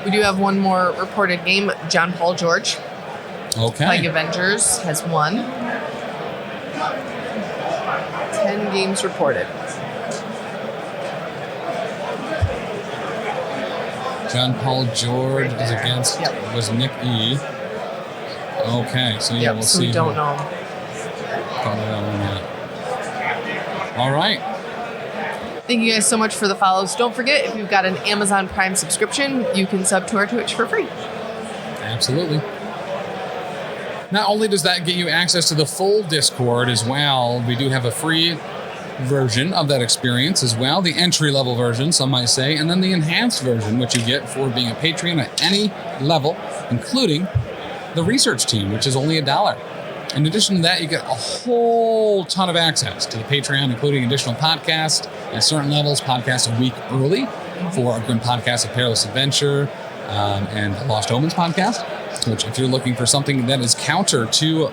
We do have one more reported game. John Paul George, playing Okay. Avengers, has won. 10 games reported. John Paul George is against, Yep. was Nick E. Okay, so yeah, Yep, we'll so see. we don't know. Don't know that one yet. All right. Thank you guys so much for the follows. Don't forget, if you've got an Amazon Prime subscription, you can sub to our Twitch for free. Absolutely. Not only does that get you access to the full Discord as well, we do have a free version of that experience as well, the entry-level version, some might say, and then the enhanced version, which you get for being a Patreon at any level, including the research team, which is only $1. In addition to that, you get a whole ton of access to the Patreon, including additional podcasts at certain levels, podcasts a week early for a Grim Podcast of Perilous Adventure and the Lost Omens podcast, which if you're looking for something that is counter to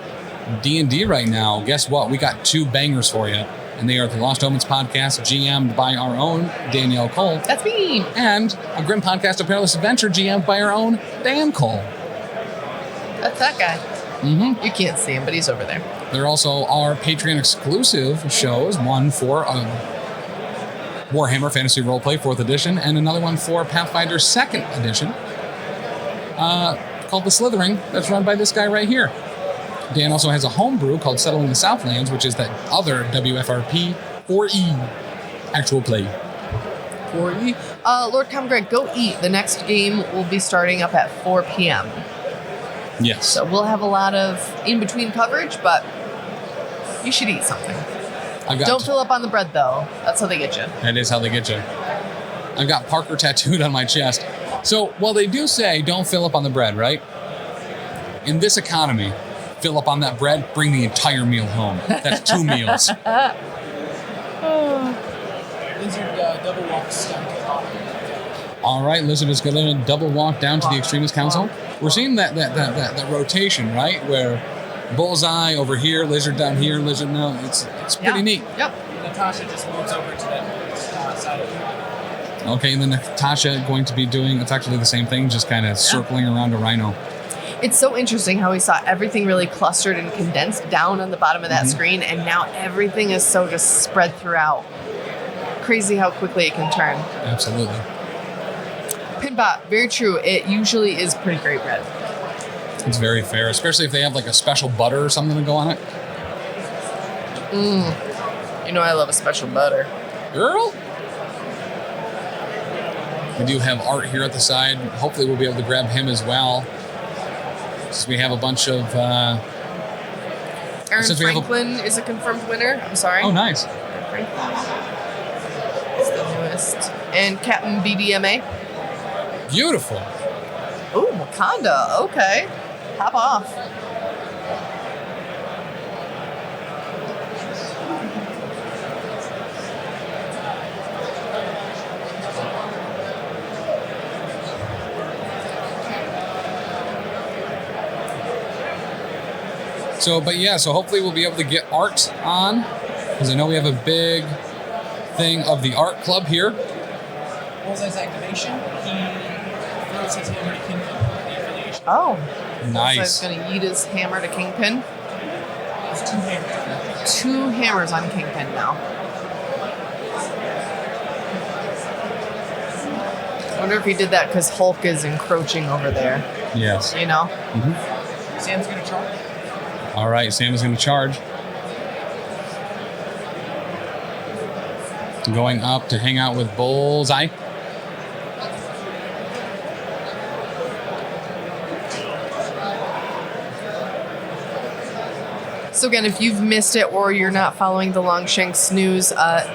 D&D right now, guess what? We got 2 bangers for you. And they are the Lost Omens podcast, GM'd by our own Danielle Cole, That's me. and a Grim Podcast of Perilous Adventure, GM'd by our own Dan Cole. That's that guy. Mm-hmm. You can't see him, but he's over there. There also are Patreon exclusive shows, one for Warhammer Fantasy Roleplay 4th Edition, and another one for Pathfinder 2nd Edition, called The Slithering, that's run by this guy right here. Dan also has a homebrew called Settling the Southlands, which is that other WFRP 4E actual play. 4E. Lord Come Greg, go eat. The next game will be starting up at 4 p.m. Yes. So we'll have a lot of in-between coverage, but you should eat something. Don't fill up on the bread, though. That's how they get you. That is how they get you. I've got Parker tattooed on my chest. So while they do say don't fill up on the bread, right? In this economy, fill up on that bread, bring the entire meal home. That's 2 meals. Lizard double walks down to the bottom. All right, Lizard is going to double walk down to the Extremis Council. We're seeing that rotation, right? Where Bullseye over here, Lizard down here, Lizard now. It's pretty neat. Yep. Natasha just moves over to that side of the Okay, and then Natasha going to be doing effectively the same thing, just kind of circling around a Rhino. It's so interesting how we saw everything really clustered and condensed down on the bottom of that screen, and now everything is so just spread throughout. Crazy how quickly it can turn. Absolutely. Pinbot, very true. It usually is pretty great red. It's very fair, especially if they have like a special butter or something to go on it. You know I love a special butter. Girl? We do have Art here at the side. Hopefully we'll be able to grab him as well. Since we have a bunch of... Aaron Franklin is a confirmed winner. I'm sorry. Oh, nice. Franklin is the newest. And Captain BDMA. Beautiful. Ooh, Wakanda. Okay. Hop off. So hopefully we'll be able to get Art on, because I know we have a big thing of the Art Club here. Bullseye's activation, he throws his hammer to Kingpin, the affiliation. Oh. Nice. So he's going to yeet his hammer to Kingpin. There's 2 hammers. 2 hammers on Kingpin now. I wonder if he did that because Hulk is encroaching over there. Yes. You know? Sam's going to charge. All right, Sam is going to charge. Going up to hang out with Bullseye. So again, if you've missed it or you're not following the Longshanks news,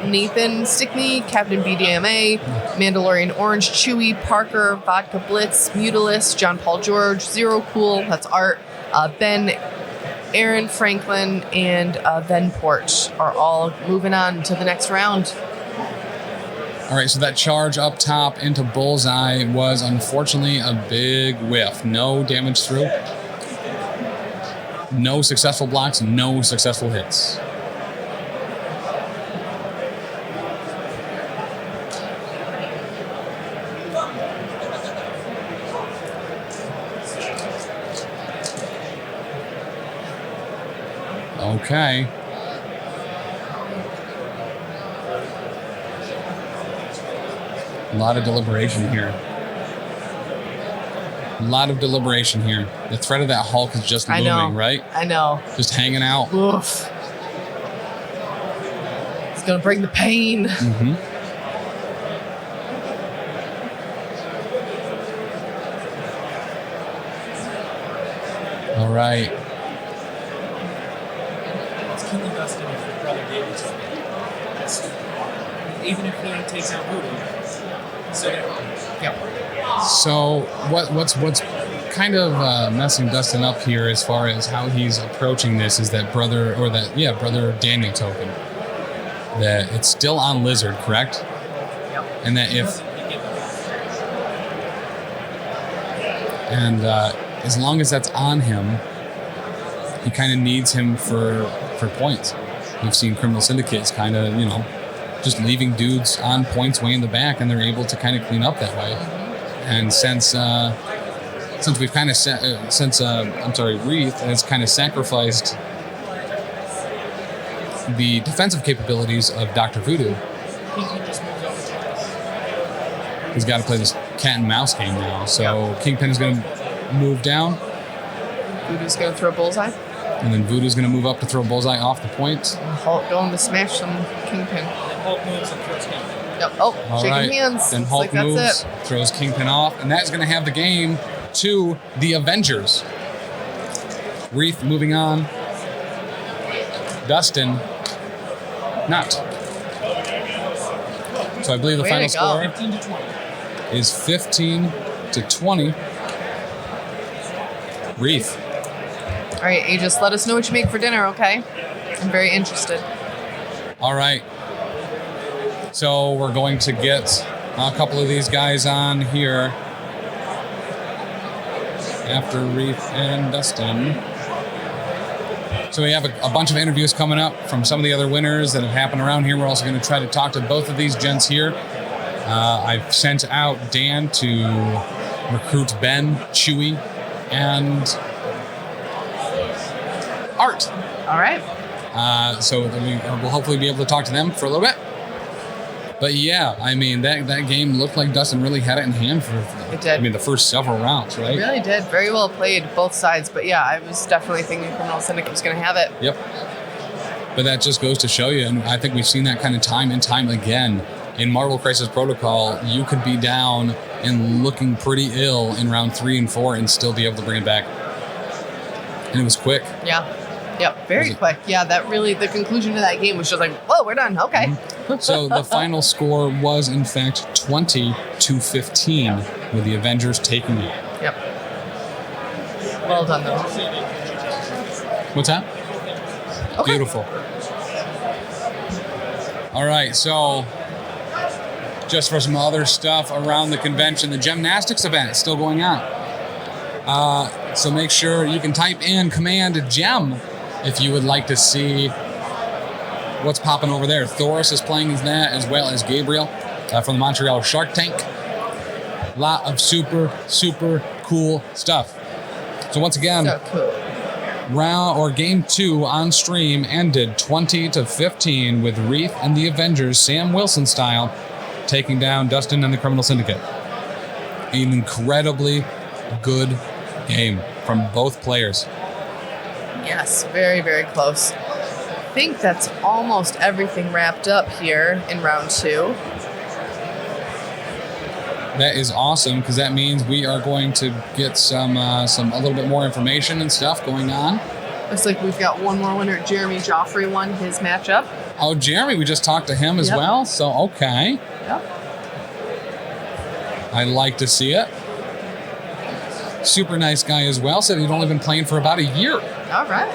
Nathan Stickney, Captain BDMA, Mandalorian Orange, Chewie, Parker, Vodka Blitz, Mutalis, John Paul George, Zero Cool, that's Art, Ben, Aaron Franklin, and Venport are all moving on to the next round. All right, so that charge up top into Bullseye was unfortunately a big whiff. No damage through. No successful blocks, no successful hits. Okay. A lot of deliberation here. A lot of deliberation here. The threat of that Hulk is just looming, right? I know. Just hanging out. Oof. It's gonna bring the pain. All right. It's killing Dustin if your brother gave it to him. Even if he takes out Voodoo. So, yeah. So what's kind of messing Dustin up here as far as how he's approaching this is that brother Daniel token. That it's still on Lizard, correct? Yep. And that as long as that's on him, he kind of needs him for points. We've seen criminal syndicates kind of, just leaving dudes on points way in the back, and they're able to kind of clean up that way. And since we've kind of Reath has kind of sacrificed the defensive capabilities of Dr. Voodoo, he's got to play this cat and mouse game now. So Kingpin is going to move down. Voodoo's going to throw Bullseye. And then Voodoo's going to move up to throw Bullseye off the point. And Hulk going to smash some Kingpin. Hulk moves and throws Kingpin. Yep. Oh, All shaking right. hands. Then Looks Hulk like that's moves, it. throws Kingpin off, and that's going to have the game to the Avengers. Reath moving on. Dustin, not. So I believe the Way final to go. score 15 to 20. is 15 to 20. Reath. All right, Aegis, let us know what you make for dinner, okay? I'm very interested. All right. So we're going to get a couple of these guys on here after Reath and Dustin. So we have a bunch of interviews coming up from some of the other winners that have happened around here. We're also going to try to talk to both of these gents here. I've sent out Dan to recruit Ben, Chewy, and Art. All right. So we'll hopefully be able to talk to them for a little bit. But yeah, I mean, that game looked like Dustin really had it in hand for It did. I mean, the first several rounds, right? It really did. Very well played, both sides. But yeah, I was definitely thinking Criminal Syndicate was going to have it. Yep. But that just goes to show you, and I think we've seen that kind of time and time again. In Marvel Crisis Protocol, you could be down and looking pretty ill in round 3 and 4 and still be able to bring it back. And it was quick. Yeah. Yep. Very quick. Yeah, that really, the conclusion of that game was just like, whoa, we're done. Okay. Mm-hmm. So the final score was, in fact, 20-15, with the Avengers taking it. Yep. Well done, though. What's that? Okay. Beautiful. All right, so just for some other stuff around the convention, the gymnastics event is still going on. So make sure you can type in command gem if you would like to see what's popping over there. Thoris is playing as that, as well as Gabriel from the Montreal Shark Tank. A lot of super, super cool stuff. So once again, So cool. Game 2 on stream ended 20-15 with Reath and the Avengers, Sam Wilson style, taking down Dustin and the Criminal Syndicate. An incredibly good game from both players. Yes, very, very close. I think that's almost everything wrapped up here in round 2. That is awesome, because that means we are going to get a little bit more information and stuff going on. Looks like we've got one more winner. Jeremy Joffrey won his matchup. Oh, Jeremy, we just talked to him as well, so okay. Yep. I like to see it. Super nice guy as well. Said he'd only been playing for about a year. All right.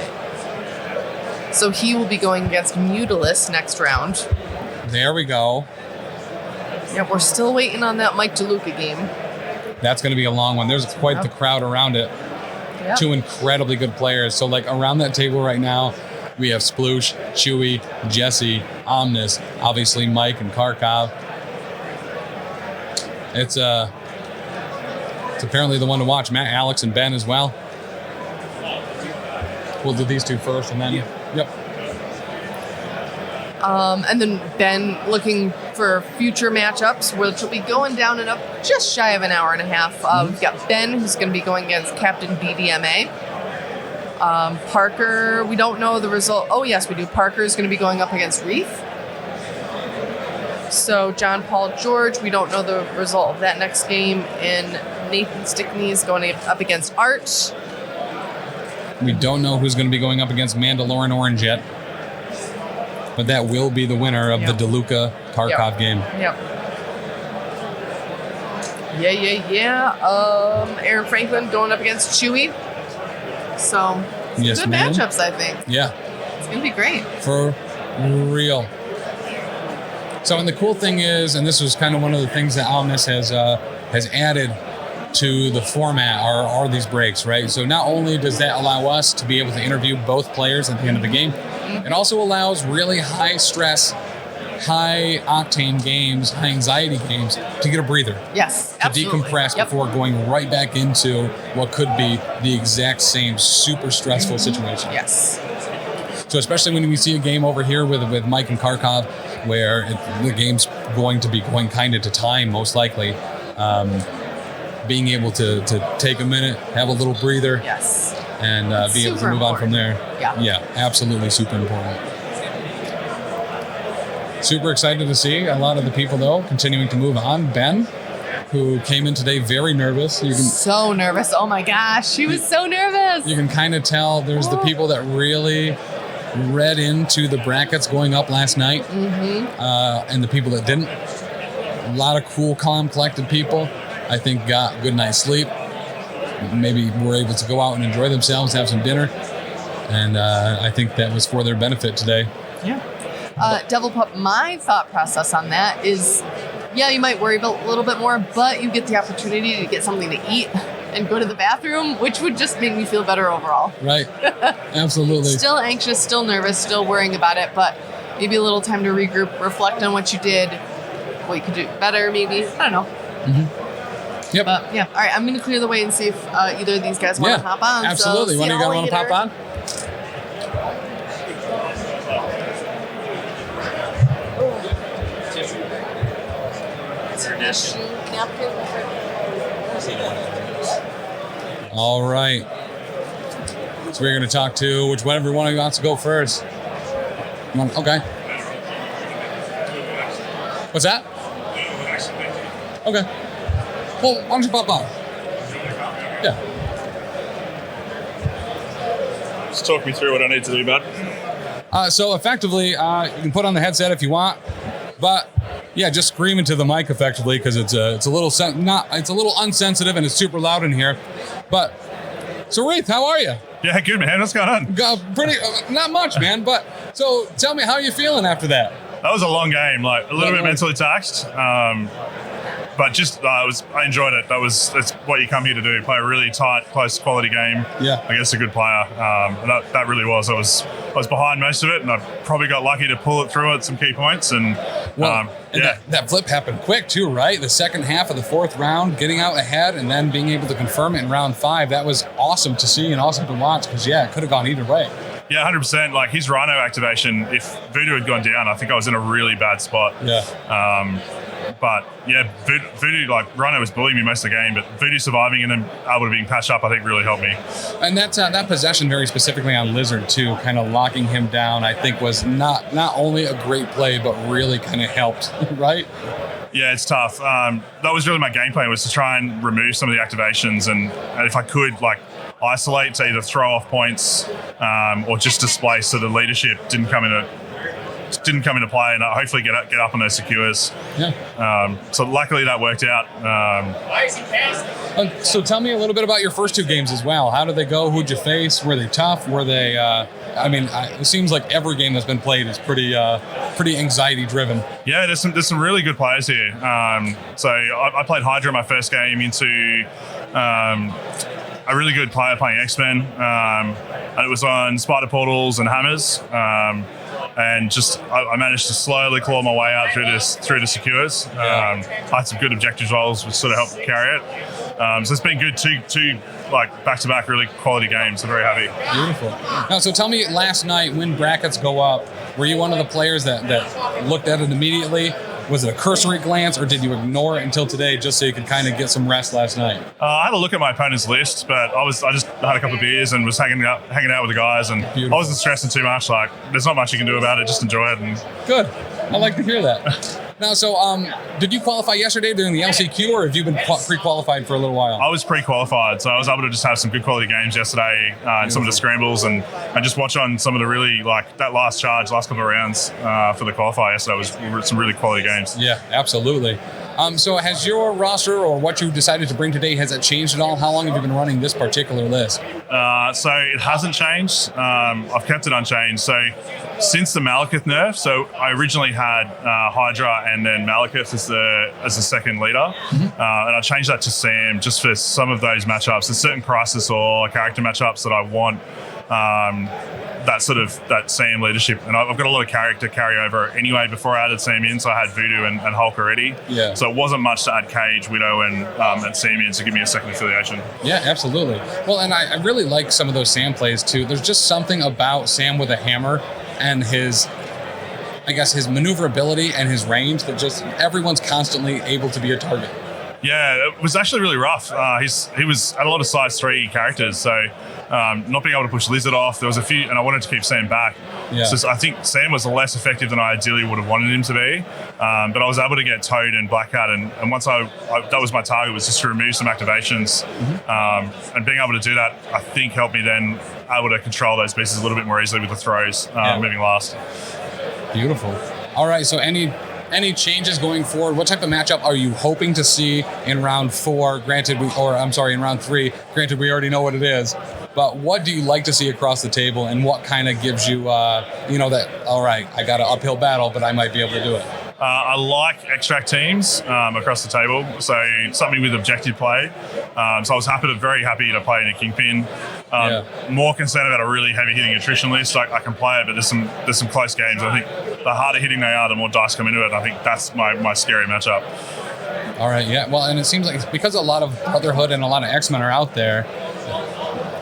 So he will be going against Mutalis next round. There we go. Yeah, we're still waiting on that Mike DeLuca game. That's going to be a long one. There's quite the crowd around it. Yep. 2 incredibly good players. So, like, around that table right now, we have Sploosh, Chewy, Jesse, Omnis, obviously Mike and Kharkov. It's apparently the one to watch. Matt, Alex, and Ben as well. We'll do these two first, and then... Yep. And then Ben looking for future matchups, which will be going down in just shy of an hour and a half. We've got Ben, who's going to be going against Captain BDMA. Parker, we don't know the result. Oh, yes, we do. Parker is going to be going up against Reath. So John Paul George, we don't know the result of that next game. And Nathan Stickney is going up against Art. We don't know who's going to be going up against Mandalorian Orange yet. But that will be the winner of the DeLuca Kharkov game. Yep. Yeah. Aaron Franklin going up against Chewy. So, Yes, good ma'am. matchups, I think. Yeah. It's going to be great. For real. So, and the cool thing is, and this was kind of one of the things that Omnis has added to the format are these breaks, right? So not only does that allow us to be able to interview both players at the end of the game, it also allows really high stress, high octane games, high anxiety games to get a breather. Yes, To absolutely. decompress Yep. before going right back into what could be the exact same super stressful situation. Yes. So especially when we see a game over here with Mike and Kharkov, where the game's going to be going kind of to time, most likely, being able to take a minute, have a little breather, Yes. and be able to Super move on from there. important. Yeah. Absolutely super important. Super excited to see a lot of the people, though, continuing to move on. Ben, who came in today very nervous. So nervous. Oh my gosh. She was so nervous. You can kind of tell there's the people that really read into the brackets going up last night, and the people that didn't. A lot of cool, calm, collected people, I think, got a good night's sleep. Maybe were able to go out and enjoy themselves, have some dinner, and I think that was for their benefit today. Yeah. Devil Pup, my thought process on that is, yeah, you might worry about a little bit more, but you get the opportunity to get something to eat and go to the bathroom, which would just make me feel better overall. Right. Absolutely. Still anxious, still nervous, still worrying about it, but maybe a little time to regroup, reflect on what you did, what you could do better, maybe. I don't know. Mm-hmm. Yep. But yeah. All right, I'm going to clear the way and see if either of these guys want to hop on. Absolutely. So, One of you guys want to pop on? All right. So we're going to talk to whichever one of you wants to go first. Okay. What's that? Okay. Well, why don't you pop on? Yeah. Just talk me through what I need to do, bud. So effectively, you can put on the headset if you want, but yeah, just scream into the mic effectively because it's a little it's a little unsensitive and it's super loud in here. But so Reath, how are you? Yeah, good man. What's going on? Pretty, not much, man. But so tell me, how are you feeling after that? That was a long game, like a little bit mentally taxed. But just I enjoyed it. That's what you come here to do. Play a really tight, close, quality game. Yeah, against a good player. And that really was. I was behind most of it, and I probably got lucky to pull it through at some key points. And that flip happened quick too, right? The second half of the fourth round, getting out ahead, and then being able to confirm it in round 5. That was awesome to see and awesome to watch because it could have gone either way. Yeah, 100%. Like his Rhino activation, if Voodoo had gone down, I think I was in a really bad spot. Yeah. But yeah, Voodoo, like Rhino was bullying me most of the game, but Voodoo surviving and then able to being patched up, I think really helped me. And that possession very specifically on Lizard too, kind of locking him down, I think was not only a great play, but really kind of helped, right? Yeah, it's tough. That was really my game plan, was to try and remove some of the activations, and if I could, like, isolate to either throw off points or just displace so the leadership didn't come into play, and hopefully get up on those secures. Yeah. So luckily that worked out. So tell me a little bit about your first 2 games as well. How did they go? Who'd you face? Were they tough? Were they? It seems like every game that's been played is pretty anxiety driven. Yeah, there's some really good players here. So I played Hydra my first game into a really good player playing X-Men, and it was on Spider Portals and Hammers. And just I managed to slowly claw my way out through the secures. I had some good objective roles which sort of helped carry it. So it's been good, two like back-to-back really quality games. I'm very happy. Beautiful. Now, so tell me, last night when brackets go up, were you one of the players that looked at it immediately? Was it a cursory glance, or did you ignore it until today just so you could kind of get some rest last night? I had a look at my opponent's list, but I just had a couple of beers and was hanging out with the guys, and Beautiful. I wasn't stressing too much. Like, there's not much you can do about it. Just enjoy it. And good. I like to hear that. Now, so did you qualify yesterday during the LCQ, or have you been pre-qualified for a little while? I was pre-qualified, so I was able to just have some good quality games yesterday and some of the scrambles, and just watch on some of the really, like, that last couple of rounds for the qualifier yesterday was some really quality games. Yeah, absolutely. So has your roster or what you decided to bring today, has it changed at all? How long have you been running this particular list? So it hasn't changed. I've kept it unchanged. So since the Malekith nerf, so I originally had Hydra and then Malekith as the second leader. Mm-hmm. And I changed that to Sam just for some of those matchups. There's certain crisis or character matchups that I want that Sam leadership, and I've got a lot of character carryover anyway before I added Sam in, so I had Voodoo and Hulk already. Yeah. So it wasn't much to add Cage, Widow, and Sam in to give me a second affiliation. Yeah, absolutely. Well, and I really like some of those Sam plays too. There's just something about Sam with a hammer and his maneuverability and his range that just everyone's constantly able to be a target. Yeah, it was actually really rough. He was at a lot of size 3 characters, so not being able to push Lizard off, there was a few, and I wanted to keep Sam back. Yeah. So I think Sam was less effective than I ideally would have wanted him to be, but I was able to get Toad and Black Hat, and once that was my target, was just to remove some activations, and being able to do that, I think helped me then able to control those pieces a little bit more easily with the throws, moving last. Beautiful. All right, so any changes going forward? What type of matchup are you hoping to see in round 4? In round 3. Granted, we already know what it is. But what do you like to see across the table, and what kind of gives you, that, all right, I got an uphill battle, but I might be able to do it? I like extract teams across the table, so something with objective play. So I was very happy to play in a Kingpin. More concerned about a really heavy hitting attrition list. I can play it, but there's some close games. I think the harder hitting they are, the more dice come into it. I think that's my scary matchup. All right, yeah. Well, and it seems like it's because a lot of Brotherhood and a lot of X-Men are out there,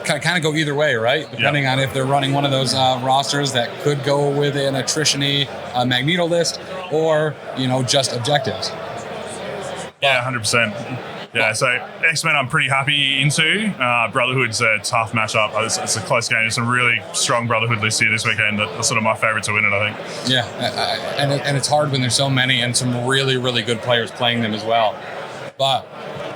kind of go either way, right? Depending on if they're running one of those rosters that could go with an attrition-y Magneto list or, just objectives. Yeah, 100%. Yeah, so X-Men I'm pretty happy into. Brotherhood's a tough matchup. It's a close game. There's some really strong Brotherhood lists here this weekend that are sort of my favourite to win it, I think. Yeah, and it's hard when there's so many and some really, really good players playing them as well. But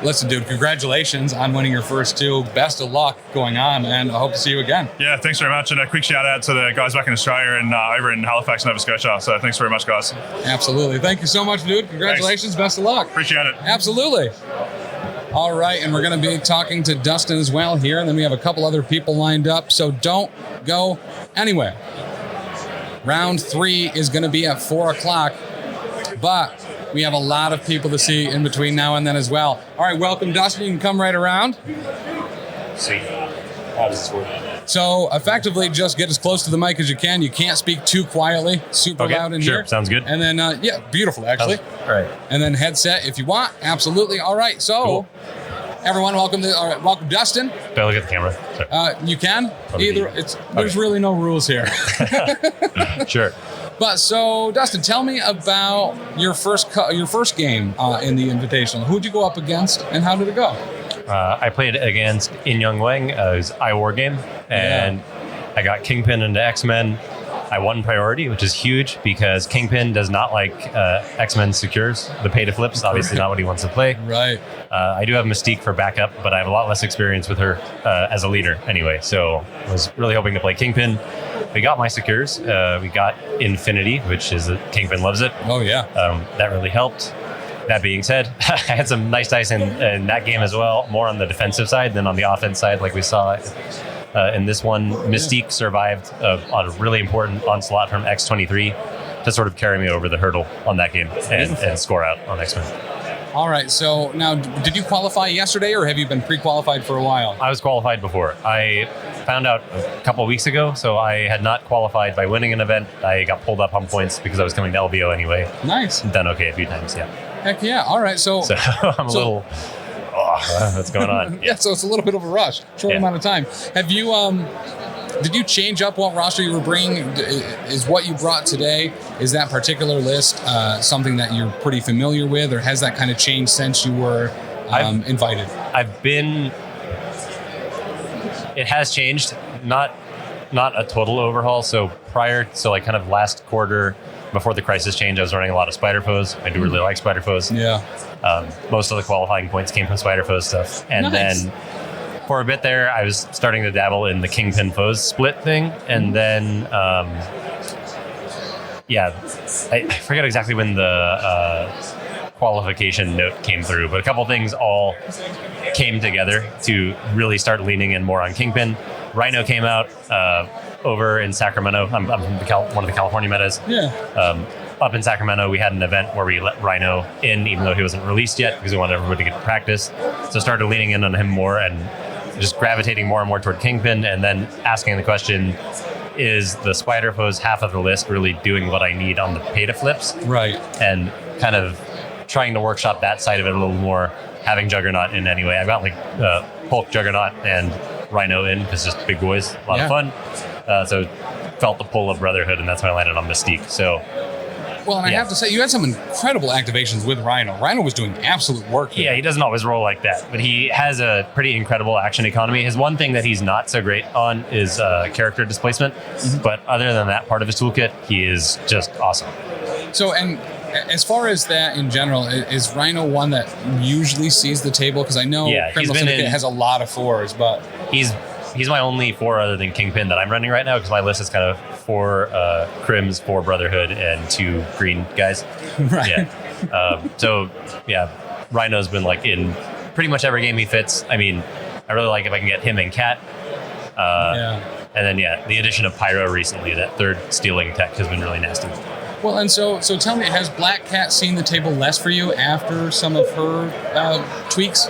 listen, dude, congratulations on winning your first 2. Best of luck going on, and I hope to see you again. Yeah, thanks very much. And a quick shout out to the guys back in Australia and over in Halifax, Nova Scotia. So thanks very much, guys. Absolutely. Thank you so much, dude. Congratulations. Thanks. Best of luck. Appreciate it. Absolutely. All right, and we're going to be talking to Dustin as well here, and then we have a couple other people lined up, so don't go anywhere. Round 3 is going to be at 4 o'clock, but we have a lot of people to see in between now and then as well. All right, welcome, Dustin. You can come right around. See, how does this work? So effectively, just get as close to the mic as you can. You can't speak too quietly, super loud in here. Sounds good. And then, beautiful, actually. All right. And then headset if you want. Absolutely. All right, so cool. Everyone, welcome, Dustin. Do I look at the camera? Sorry. You can. Either. There's really no rules here. Sure. But so, Dustin, tell me about your first game in the Invitational. Who'd you go up against, and how did it go? I played against In Young Wang. It was iWar game, and I got Kingpin into X-Men. I won priority, which is huge because Kingpin does not like X-Men secures, the pay-to-flips. Obviously not what he wants to play. Right. I do have Mystique for backup, but I have a lot less experience with her as a leader anyway. So I was really hoping to play Kingpin. We got my secures. We got Infinity, which is Kingpin loves it. Oh, yeah. That really helped. That being said, I had some nice dice in that game as well, more on the defensive side than on the offense side, like we saw in this one. Mystique survived on a really important onslaught from X-23 to sort of carry me over the hurdle on that game and score out on X-Men. All right, so now, did you qualify yesterday, or have you been pre-qualified for a while? I was qualified before. I found out a couple of weeks ago, so I had not qualified by winning an event. I got pulled up on points because I was coming to LVO anyway. Nice. Done okay a few times, yeah. Heck yeah, all right, so I'm a little... what's going on? Yeah, so it's a little bit of a rush, short amount of time. Have you, did you change up what roster you were bringing? Is what you brought today, is that particular list something that you're pretty familiar with, or has that kind of changed since you were invited? It has changed, not a total overhaul. So like kind of last quarter, before the crisis change, I was running a lot of Spider Foes. I do really like Spider Foes. Yeah. Most of the qualifying points came from Spider Foes stuff. And then for a bit there, I was starting to dabble in the Kingpin Foes split thing. And then, I forget exactly when the qualification note came through, but a couple things all came together to really start leaning in more on Kingpin. Rhino came out over in Sacramento. I'm from one of the California metas. Yeah. Up in Sacramento, we had an event where we let Rhino in, even though he wasn't released yet, because we wanted everybody to get to practice. So started leaning in on him more and just gravitating more and more toward Kingpin, and then asking the question, is the Spider Foes half of the list really doing what I need on the pay-to-flips? Right. And kind of trying to workshop that side of it a little more, having Juggernaut in anyway. I've got like Hulk, Juggernaut, and Rhino in, because just big boys, a lot of fun. So felt the pull of Brotherhood, and that's when I landed on Mystique. So, well, and I have to say, you had some incredible activations with Rhino. Rhino was doing absolute work here. Yeah, he doesn't always roll like that, but he has a pretty incredible action economy. His one thing that he's not so great on is character displacement, but other than that part of his toolkit, he is just awesome. So, and as far as that in general, is Rhino one that usually sees the table? Because I know Criminal Syndicate has a lot of 4s, but... He's my only 4 other than Kingpin that I'm running right now, because my list is kind of 4 Crims, 4 Brotherhood, and 2 green guys. Right. Yeah. Rhino's been like in pretty much every game he fits. I mean, I really like if I can get him and Cat. And then, the addition of Pyro recently, that third stealing tech has been really nasty. Well, and so tell me, has Black Cat seen the table less for you after some of her tweaks?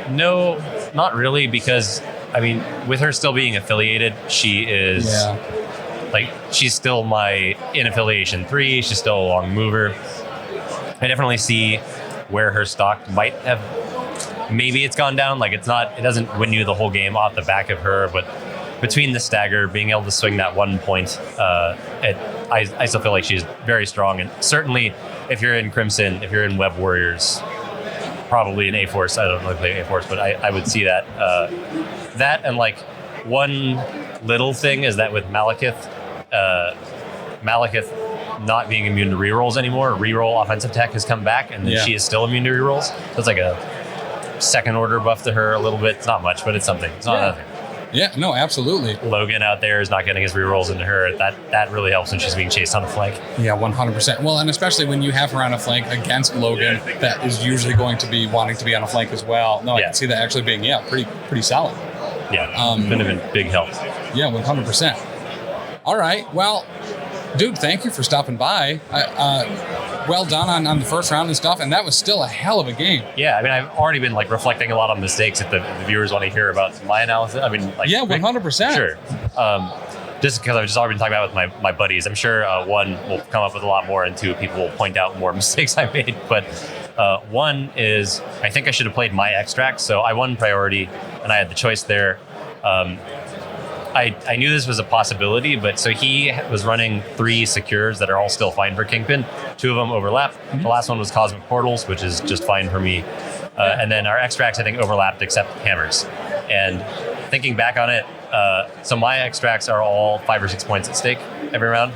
No, not really, because I mean, with her still being affiliated, she is like, she's still my in affiliation 3. She's still a long mover. I definitely see where her stock might have, maybe it's gone down. Like, it doesn't win you the whole game off the back of her, but between the stagger, being able to swing that 1 point, I still feel like she's very strong. And certainly, if you're in Crimson, if you're in Web Warriors, probably in A-Force. I don't really play A-Force, but I would see that. That, and like, one little thing is that with Malekith not being immune to rerolls anymore, reroll offensive tech has come back, and then she is still immune to rerolls. So it's like a second order buff to her a little bit. It's not much, but it's something. It's not nothing. Yeah, no, absolutely. Logan out there is not getting his rerolls into her. That really helps when she's being chased on the flank. Yeah, 100%. Well, and especially when you have her on a flank against Logan, that is usually going to be wanting to be on a flank as well. No, I can see that actually being, pretty solid. Yeah, been a big help. Yeah, 100%. All right, well, dude, thank you for stopping by. Well done on the first round and stuff, and that was still a hell of a game. Yeah, I mean, I've already been like reflecting a lot on mistakes. If the viewers want to hear about my analysis, I mean, like, 100%. Sure. Just because I've just already been talking about it with my buddies, I'm sure one will come up with a lot more, and two, people will point out more mistakes I made. But one is, I think I should have played my extract, so I won priority, and I had the choice there. I knew this was a possibility, but so he was running 3 secures that are all still fine for Kingpin. 2 of them overlap. The last one was Cosmic Portals, which is just fine for me. And then our extracts, I think, overlapped except hammers. And thinking back on it, so my extracts are all 5 or 6 points at stake every round.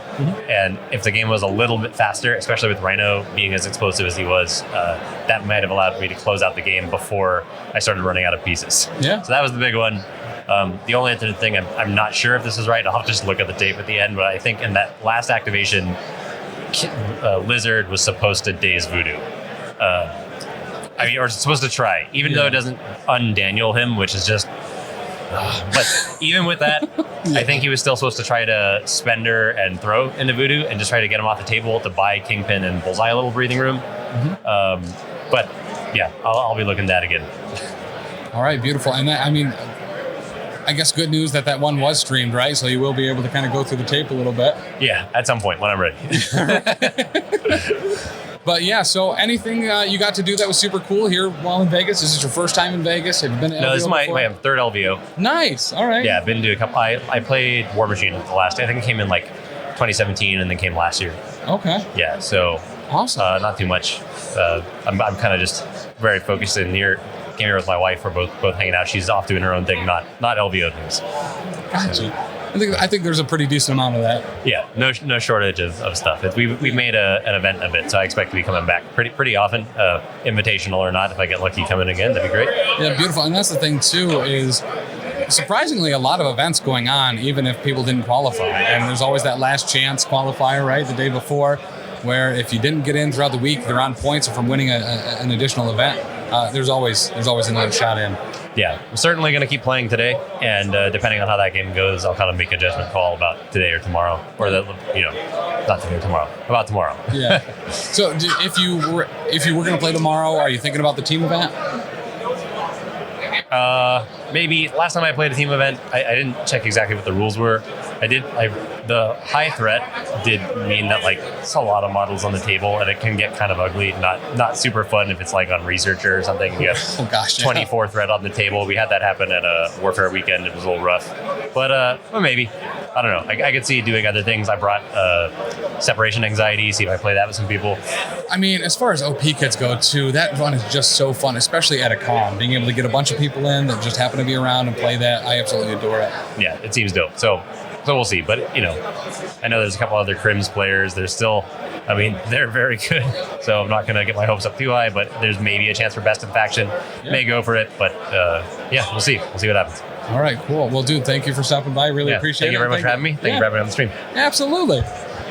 And if the game was a little bit faster, especially with Rhino being as explosive as he was, that might have allowed me to close out the game before I started running out of pieces. Yeah. So that was the big one. The only other thing, I'm not sure if this is right. I'll have to just look at the tape at the end, but I think in that last activation, Lizard was supposed to daze Voodoo. I mean, or supposed to try, even though it doesn't un-Daniel him, which is just... but even with that, I think he was still supposed to try to spender and throw into Voodoo and just try to get him off the table to buy Kingpin and Bullseye a little breathing room. But yeah, I'll be looking at that again. All right, beautiful. And that, I mean, I guess good news that one was streamed, right? So you will be able to kind of go through the tape a little bit. Yeah, at some point when I'm ready. But yeah, so anything you got to do that was super cool here while in Vegas? Is this your first time in Vegas? Have you been to LVO? No, this is my 3rd LVO. Nice. All right. Yeah, I've been to a couple. I played War Machine the last. I think it came in like 2017 and then came last year. Okay. Yeah, so awesome. Not too much. I'm kind of just very focused in here. Came here with my wife. We're both hanging out. She's off doing her own thing, not LVO things. Gotcha. So, I think there's a pretty decent amount of that. Yeah, no shortage of stuff. We've made an event of it, so I expect to be coming back pretty often, invitational or not. If I get lucky coming again, that'd be great. Yeah, beautiful. And that's the thing too, is surprisingly a lot of events going on, even if people didn't qualify. And there's always that last chance qualifier, right, the day before, where if you didn't get in throughout the week, they're on points from winning an additional event. There's always another shot in. Yeah, I'm certainly going to keep playing today, and depending on how that game goes, I'll kind of make a judgment call about today or tomorrow, or not today or tomorrow, about tomorrow. Yeah. So if you were going to play tomorrow, are you thinking about the team event? Maybe. Last time I played a team event, I didn't check exactly what the rules were. The high threat did mean that like it's a lot of models on the table, and it can get kind of ugly. Not super fun if it's like on Researcher or something. You have 24 threat on the table. We had that happen at a Warfare weekend. It was a little rough, but well, maybe. I don't know. I could see doing other things. I brought separation anxiety. See if I play that with some people. I mean, as far as OP kits go too, that run is just so fun, especially at a con. Being able to get a bunch of people in that just happen to be around and play that, I absolutely adore it. Yeah, it seems dope. So we'll see. But, I know there's a couple other Crims players. There's still, they're very good. So I'm not going to get my hopes up too high, but there's maybe a chance for best in faction. Yeah. May go for it. But, we'll see. We'll see what happens. All right, cool. Well, dude, thank you for stopping by. Really appreciate it. Thank you very much for having me. Thank you for having me on the stream. Absolutely.